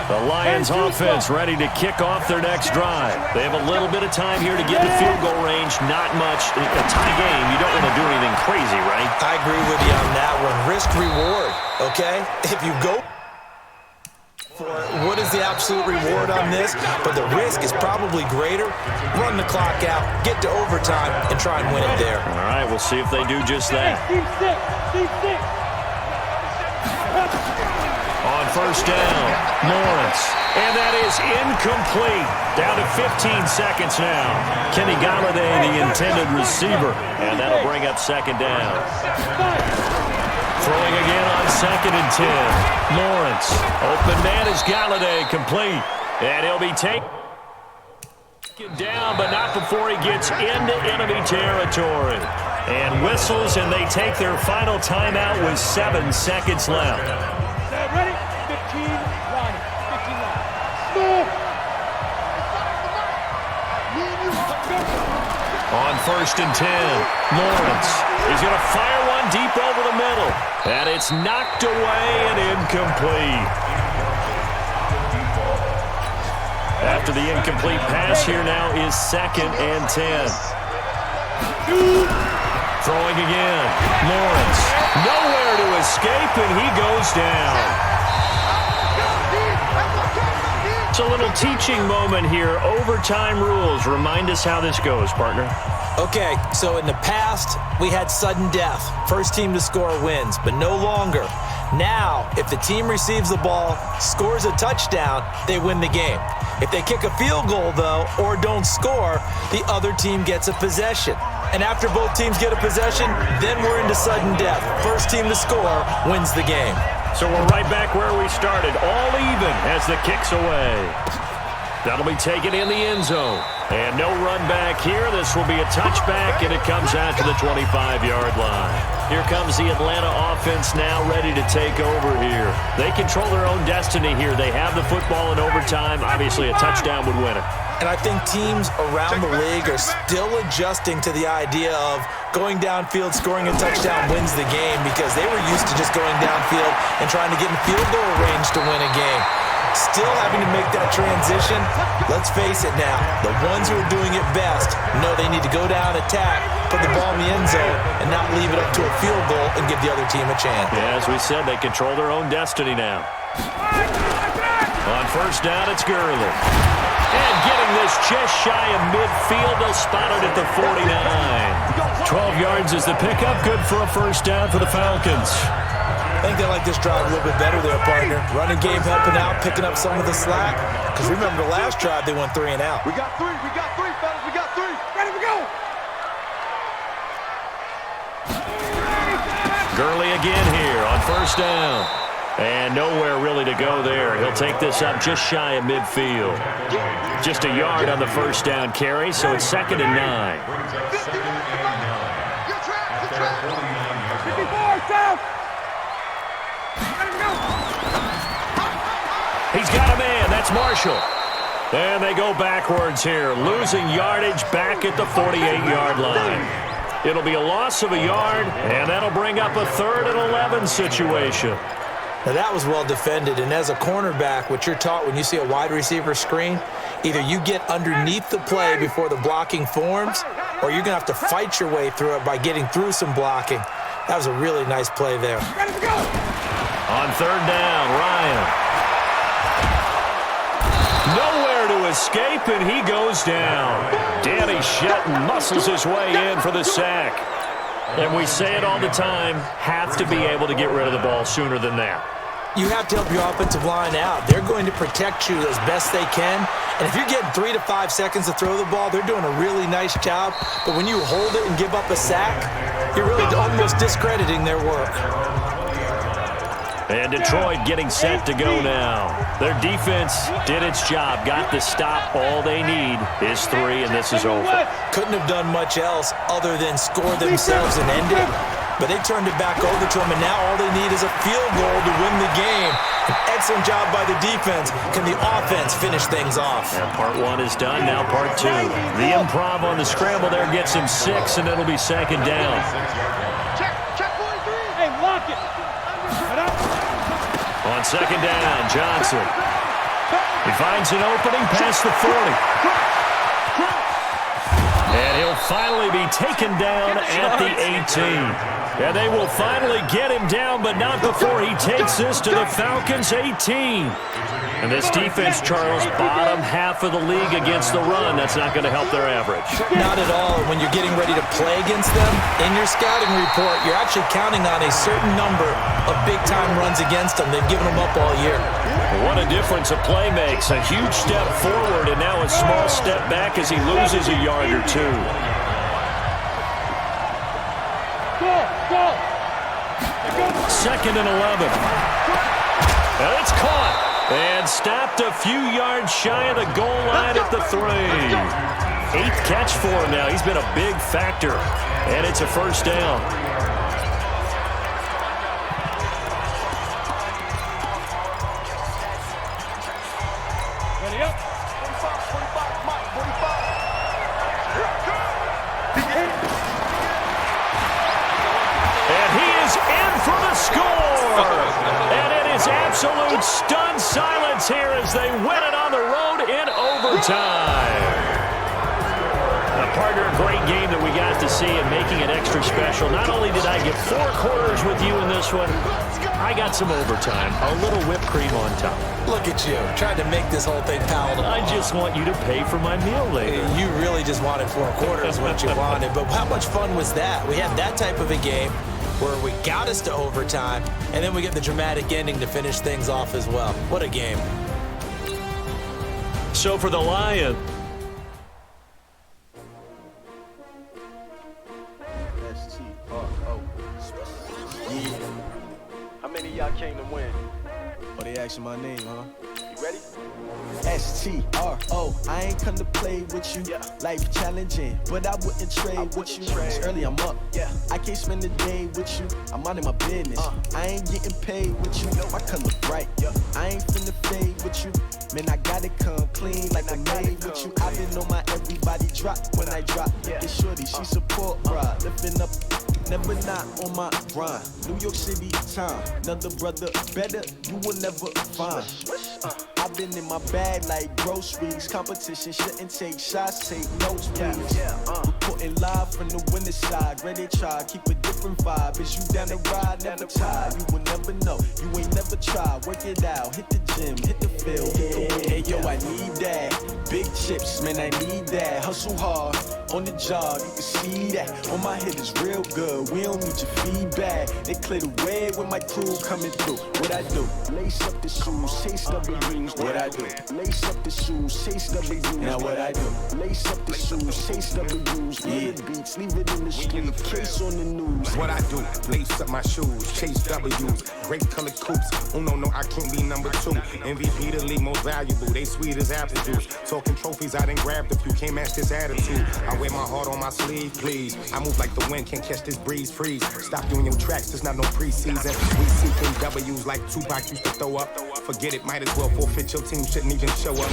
The Lions offense ready to kick off their next drive. They have a little bit of time here to get in the field goal range. Not much. In a tie game, you don't want to do anything crazy, right? I agree with you on that one. Risk-reward, okay? If you go for it, what is the absolute reward on this? But the risk is probably greater. Run the clock out, get to overtime, and try and win it there. All right, we'll see if they do just that. first down. Lawrence. And that is incomplete. Down to 15 seconds now. Kenny Galladay, the intended receiver. And that'll bring up second down. Throwing again on 2nd and 10. Lawrence. Open man is Galladay, complete. And he'll be taken down, but not before he gets into enemy territory. And whistles, and they take their final timeout with 7 seconds left. Ready? 15, run. 15 left. Move! On 1st and 10, Lawrence is going to fire one deep over the middle. And it's knocked away and incomplete. After the incomplete pass, here now is 2nd and 10. Throwing again. Lawrence. Nowhere to escape, and he goes down. It's a little teaching moment here. Overtime rules. Remind us how this goes, partner. Okay, so in the past, we had sudden death. First team to score wins, but no longer. Now, if the team receives the ball, scores a touchdown, they win the game. If they kick a field goal, though, or don't score, the other team gets a possession. And after both teams get a possession, then we're into sudden death. First team to score wins the game. So we're right back where we started, all even as the kick's away. That'll be taken in the end zone. And no run back here. This will be a touchback, and it comes out to the 25-yard line. Here comes the Atlanta offense now ready to take over here. They control their own destiny here. They have the football in overtime. Obviously, a touchdown would win it. And I think teams around the league are still adjusting to the idea of going downfield, scoring a touchdown wins the game, because they were used to just going downfield and trying to get in field goal range to win a game. Still having to make that transition. Let's face it now, the ones who are doing it best know they need to go down, attack, put the ball in the end zone, and not leave it up to a field goal and give the other team a chance. Yeah, as we said, they control their own destiny now. On first down, it's Gurley. And getting this just shy of midfield, they'll spot it at the 49. 12 yards is the pickup, good for a first down for the Falcons. I think they like this drive a little bit better there, partner. Running game helping out, picking up some of the slack. Because remember the last drive, they went 3 and out. We got three, fellas, we got 3. Ready to go! Gurley again here on first down. And nowhere really to go there. He'll take this up just shy of midfield. Just a yard on the first down carry, so it's 2nd and 9. 54, south! He's got a man. That's Marshall. And they go backwards here, losing yardage back at the 48-yard line. It'll be a loss of a yard, and that'll bring up a 3rd and 11 situation. Now that was well defended, and as a cornerback, what you're taught when you see a wide receiver screen, either you get underneath the play before the blocking forms, or you're going to have to fight your way through it by getting through some blocking. That was a really nice play there. On 3rd down, Ryan. Nowhere to escape, and he goes down. Danny Shelton muscles his way in for the sack. And we say it all the time, have to be able to get rid of the ball sooner than that. You have to help your offensive line out. They're going to protect you as best they can. And if you're getting 3 to 5 seconds to throw the ball, they're doing a really nice job. But when you hold it and give up a sack, you're really almost discrediting their work. And Detroit getting set to go now. Their defense did its job, got the stop. All they need is 3, and this is over. Couldn't have done much else other than score themselves and end it. But they turned it back over to them, and now all they need is a field goal to win the game. An excellent job by the defense. Can the offense finish things off? Yeah, part 1 is done, now part 2. The improv on the scramble there gets him 6, and it'll be 2nd down. Check 43. Hey, lock it. On 2nd down, Johnson. He finds an opening past the 40. And he'll finally be taken down at the 18. And they will finally get him down, but not before he takes this to the Falcons' 18. And this defense, Charles, bottom half of the league against the run. That's not going to help their average. Not at all. When you're getting ready to play against them, in your scouting report, you're actually counting on a certain number of big-time runs against them. They've given them up all year. What a difference a play makes. A huge step forward and now a small step back as he loses a yard or two. Second and 11. And it's caught. And stopped a few yards shy of the goal line at the 3. 8th catch for him now. He's been a big factor. And it's a first down. Ready up. 45, Mike, 45. And he is in for the score. And it is absolute stunned silence here as they win it on the road in overtime. Now, partner, a great game that we got to see and making it extra special. Not only did I get 4 quarters with you in this one, I got some overtime. A little whipped cream on top. Look at you, trying to make this whole thing palatable. I just want you to pay for my meal later. You really just wanted 4 quarters, what you wanted. But how much fun was that? We had that type of a game where we got us to overtime, and then we get the dramatic ending to finish things off as well. What a game. So for the Lions. Yeah. How many of y'all came to win? Oh, they asking my name, huh? You ready? S-T-R-O, I ain't come to play with you. Life challenging, but I wouldn't trade with you. It's early, I'm up. I can't spend the day with you. I'm minding my business. I ain't getting paid with you. My color bright. I ain't finna fade with you. Man, I gotta come clean like I made with you. I've been on my everybody drop when I drop. It's shorty, she support ride. Lifting up, never not on my grind. New York City time, another brother better, you will never find. I've been in my bag like groceries. Competition shouldn't take shots, take notes, please. Reporting live from the winning side. Ready to try, keep a different vibe. Is you down the ride, never tired. You will never know, you ain't never tried. Work it out, hit the gym, hit the field, hit the wheel. Hey yo, I need that. Big chips, man, I need that. Hustle hard, on the job, you can see that. On my head is real good, we don't need your feedback. They clear the way when my crew coming through. What I do? Lace up the shoes, chase W's. What I do? Lace up the shoes, chase W's. Now what I do? Lace up the shoes, chase W's. Yeah, beats, leave it in the street, case on the news. What I do? Lace up my shoes, chase W's. Great colored coops. Oh no, I can't be number 2. MVP the league most valuable. They sweet as apple juice. Talking trophies, I done grabbed a few. Can't match this attitude. I wear my heart on my sleeve, please. I move like the wind, can't catch this breeze, freeze. Stop doing your tracks, there's not no preseason. We seeking W's like Tupac used to throw up. Forget it, might as well forfeit. Your team shouldn't even show up.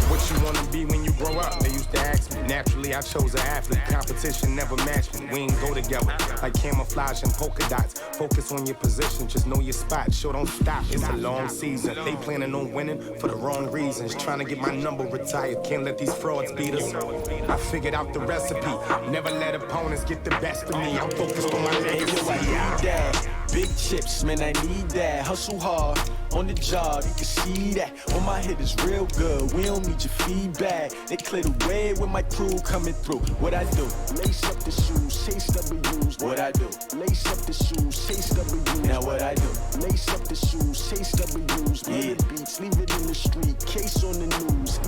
What you wanna be when you grow up? They used to ask me. Naturally, I chose an athlete. Competition never matched me. We ain't go together like camouflage and polka dots. Focus on your position, just know your spot. Sure, don't stop. It's a long season. They planning on winning for the wrong reasons. Trying to get my number retired. Can't let these frauds beat us. I figured out the recipe. Never let opponents get the best of me. I'm focused on my legacy. Big chips, man, I need that. Hustle hard, on the job, you can see that. On my head is real good, we don't need your feedback. They clear the way when my crew coming through. What I do? Lace up the shoes, chase W's. What I do? Lace up the shoes, chase W's. Now what I do? Lace up the shoes, chase W's. Yeah, beats, leave it in the street, case on the news.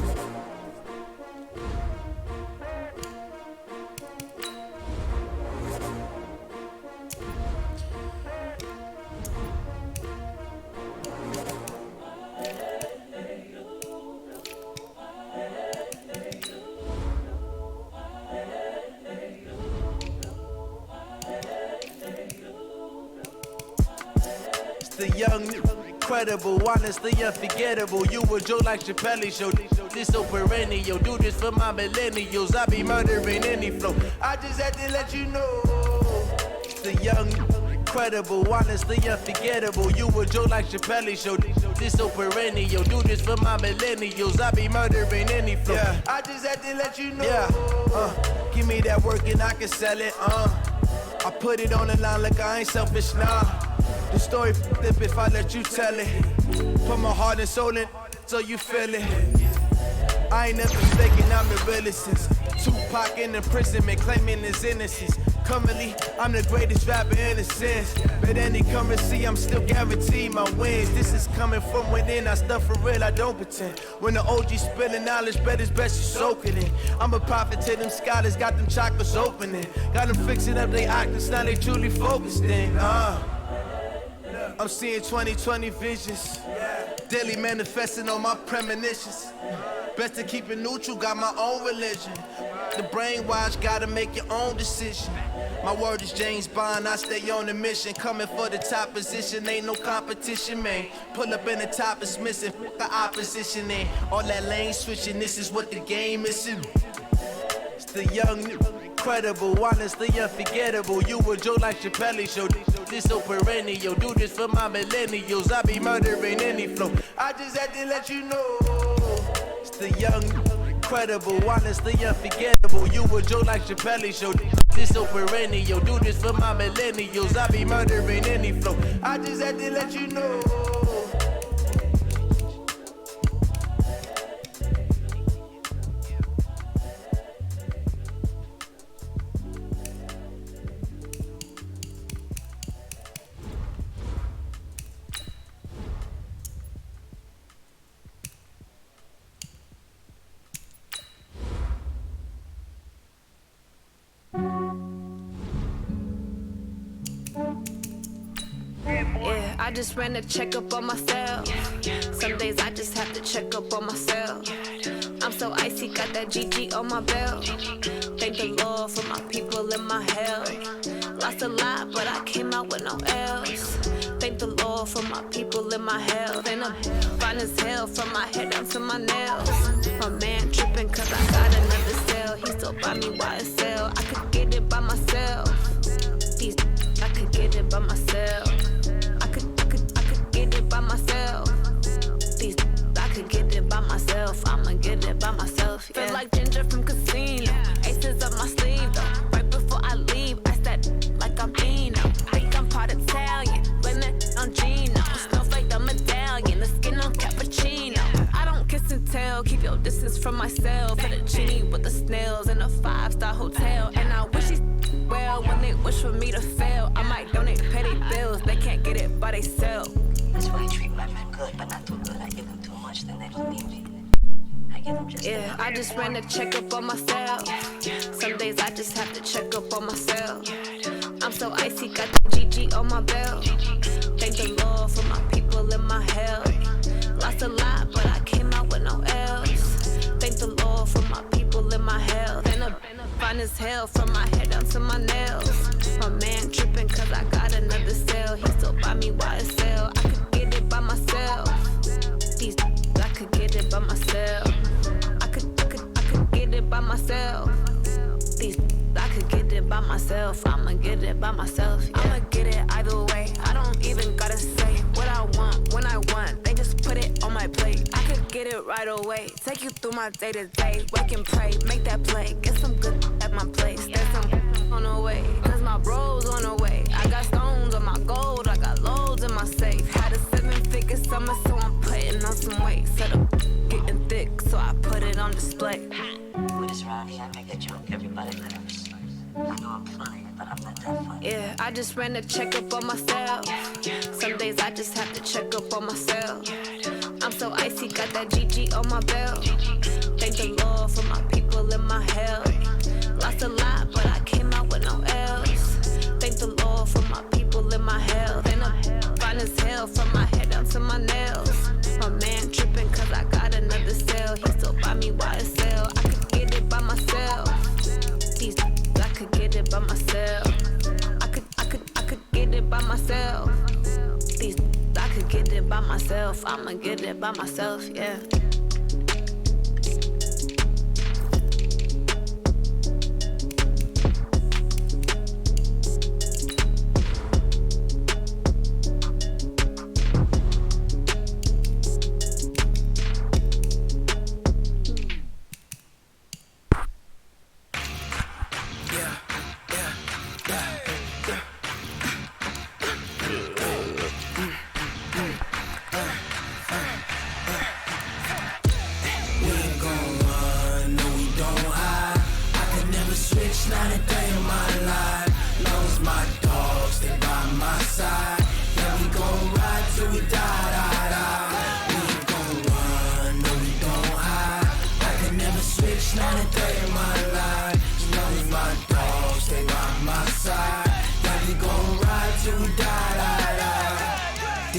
The young, incredible, honestly unforgettable. You a Joe like Chappelle show. This so perennial. Do this for my millennials. I be murdering any flow. I just had to let you know. The young, incredible, honestly unforgettable. You a Joe like Chappelle show. This so perennial. Do this for my millennials. I be murdering any flow. Yeah. I just had to let you know. Yeah. Give me that work and I can sell it. I put it on the line like I ain't selfish, nah. The story flip if I let you tell it. Put my heart and soul in so you feel it. I ain't never faking, I'm the realest since Tupac in imprisonment, claiming his innocence. Currently, I'm the greatest rapper in a sense. But any currency, I'm still guaranteed my wins. This is coming from within, I stuff for real, I don't pretend. When the OG spilling knowledge, bet it's best you soak it in. I'm a prophet to them scholars, got them chakras opening. Got them fixing up they octaves, now they truly focused in. I'm seeing 2020 visions. Daily manifesting on my premonitions. Best to keep it neutral, got my own religion. The brainwash, gotta make your own decision. My word is James Bond, I stay on the mission. Coming for the top position, ain't no competition, man. Pull up in the top, it's missing, the opposition ain't. All that lane switching, this is what the game is. It's the young, incredible, honestly unforgettable. You a joke like Chappelle show. This so perennial, do this for my millennials. I be murdering any flow. I just had to let you know. It's the young, incredible, honestly unforgettable. You a joke like Chappelle show. This so perennial, do this for my millennials. I be murdering any flow. I just had to let you know. Yeah, I just ran a checkup on myself. Some days I just have to check up on myself. I'm so icy, got that GG on my belt. Thank the Lord for my people in my health. Lost a lot, but I came out with no L's. Thank the Lord for my people in my health. And I'm fine as hell from my head down to my nails. My man tripping cause I got another cell. He still buy me YSL. I could get it by myself. These I could get it by myself. I could get it by myself. These I could get it by myself. I'ma get it by myself. Yeah. Feel like Ginger from Casino. Aces up my sleeve though. Right before I leave, I said like I'm Dino. Think I'm part Italian. Blame it on Gino. Snowflake the medallion. The skin on cappuccino. I don't kiss and tell. Keep your distance from myself. Put a genie with the snails in a 5-star hotel. And I wish these well when they wish for me to fail. I might donate petty bills. They can't get it by they sell. That's why I treat women good, but not too good. I give them too much, then they don't need me. I give them just yeah, I just ran a checkup on myself. Some days I just have to check up on myself. I'm so icy, got the GG on my belt. Thank the Lord for my people in my health. Lost a lot, but I came out with no L's. Thank the Lord for my people in my health. And I'm fine as hell from my head down to my nails. My man tripping cause I got another cell. He still buy me YSL. I could get it by myself. These I could get it by myself. I could get it by myself. These I could get it by myself. I'ma get it by myself. Yeah. I'ma get it either way. I don't even gotta say what I want when I want. They just put it on my plate. I could get it right away. Take you through my day to day. Wake and pray, make that play. Get some good at my place. There's some on the way. Cause my bros on the way. I got stones on my gold. I got loads in my safe. Had a 7-figure summer, so I'm putting on some weight. Set up getting thick, so I put it on display. With this around here, I make a joke, everybody laughs. I know I'm funny, but I'm not that funny. Yeah, I just ran a checkup on myself. Some days I just have to check up on myself. I'm so icy, got that GG on my belt. Thank the Lord for my people in my health. Lost a lot, but I came out with no L's. Thank the Lord for my people in my health. And I'm fine as hell from my head down to my nails. My man tripping cause I got another cell. He still buy me YSL. I could get it by myself. These I could get it by myself. I could get it by myself. These I could get it by myself. I'ma get it by myself, yeah.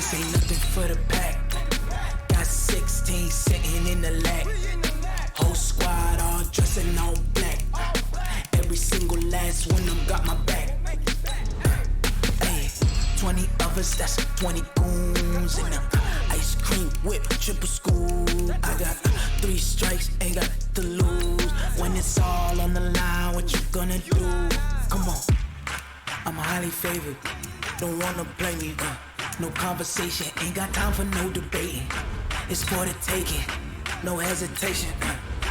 This ain't nothing for the pack. Got 16 sitting in the lag. Whole squad all dressed in all black. Every single last one of them got my back. Hey, 20 of us, that's 20 goons in the ice cream whip, triple school. I got 3 strikes, ain't got to lose. When it's all on the line, what you gonna do? Come on, I'm highly favored. Don't wanna play me, no conversation, ain't got time for no debating. It's for the taking, no hesitation,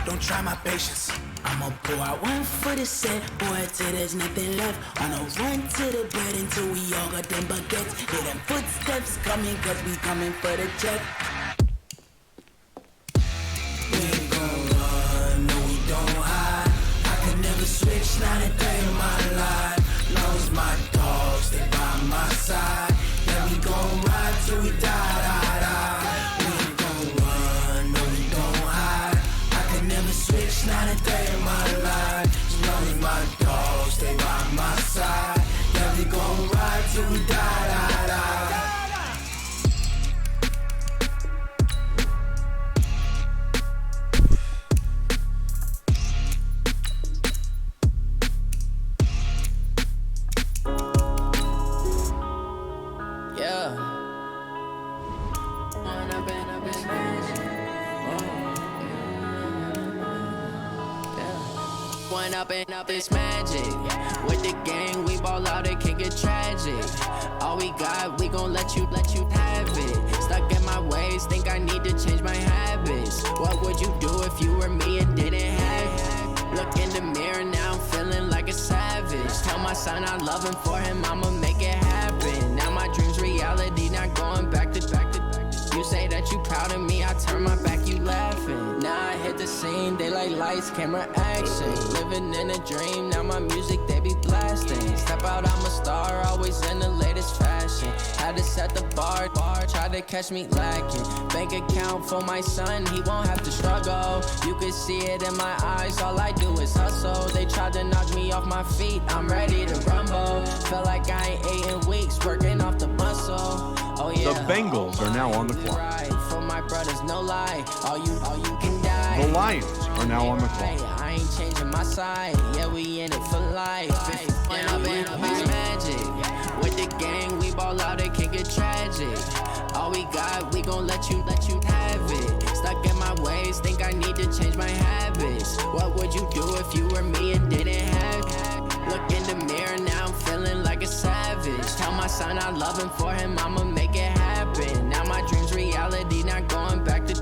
don't try my patience. I'ma pour out one for the set, boy, till there's nothing left. On a run to the bread until we all got them baguettes. Hear them footsteps coming, cause we coming for the check. We ain't gon' run, no we don't hide. I can never switch, not a day in my life. Long as my dogs stay by my side. Yeah, we gon' ride till we die, die, die. We ain't gon' run, no we don't hide. I can never switch, not a day in my life. As long as my dogs stay by my side. Yeah, we gon' ride till we die, die, die. Up this magic. With the gang, we ball out, it can get tragic. All we got, we gon' let you have it. Stuck in my ways, think I need to change my habits. What would you do if you were me and didn't have it? Look in the mirror, now I'm feeling like a savage. Tell my son I love him, for him I'ma make it happen. Now my dream's reality, not going back to. You say that you proud of me, I turn my back, you laughing. Now I hit the scene, they like lights, camera, action. Living in a dream, now my music, they be blasting. Step out, I'm a star, always in the latest fashion. Had to set the bar, try to catch me lacking. Bank account for my son, he won't have to struggle. You can see it in my eyes, all I do is hustle. They tried to knock me off my feet, I'm ready to rumble. Feel like I ain't ate in weeks, working off the muscle. Oh yeah. The Bengals are now on the clock. For my brothers, no lie. All you can die. The Lions are now on the clock. I ain't changing my side. Yeah, we in it for life. When I've been magic. With the gang, we ball out, it can get tragic. All we got, we gon' let you have it. Stuck in my ways, think I need to change my habits. What would you do if you were me and didn't have it? Look in the mirror, now I'm feeling like a savage. Tell my son I love him, for him I'ma make it happen. Now my dream's reality, not going back to.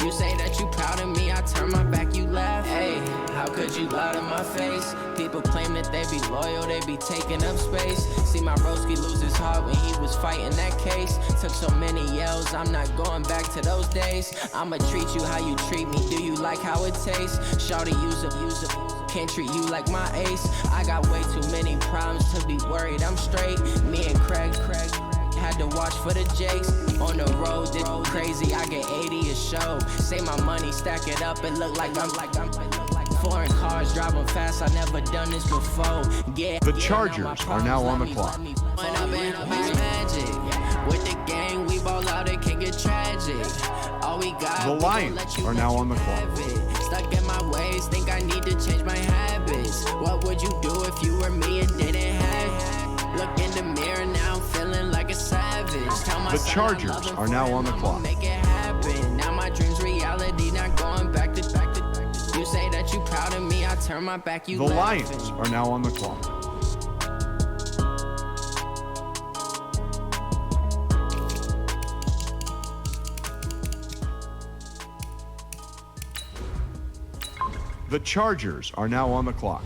You say that you proud of me, I turn my back, you laugh. Hey, how could you lie to my face? People claim that they be loyal, they be taking up space. See my broski lose his heart when he was fighting that case. Took so many yells, I'm not going back to those days. I'ma treat you how you treat me, do you like how it tastes? Shawty, use a can't treat you like my ace. I got way too many problems to be worried, I'm straight. Me and Craig had to watch for the Jakes. On the road, did crazy, I get 80 a show. Say my money, stack it up, it look like I'm foreign cars, driving fast, I never done this before. Yeah, the Chargers are now on the clock. When I've been magic. With the gang, we ball out, it can get tragic. All we got, the Lions are now on the clock. Stuck in my ways, think I need to change my habits. What would you do if you were me and didn't have it? Look in the mirror, now I'm feeling like a savage. Tell my the Chargers are now on the clock. Make it happen. Now my dream's reality, not going back to. You say that you proud of me, I turn my back, you the laughing. Lions are now on the clock. The Chargers are now on the clock.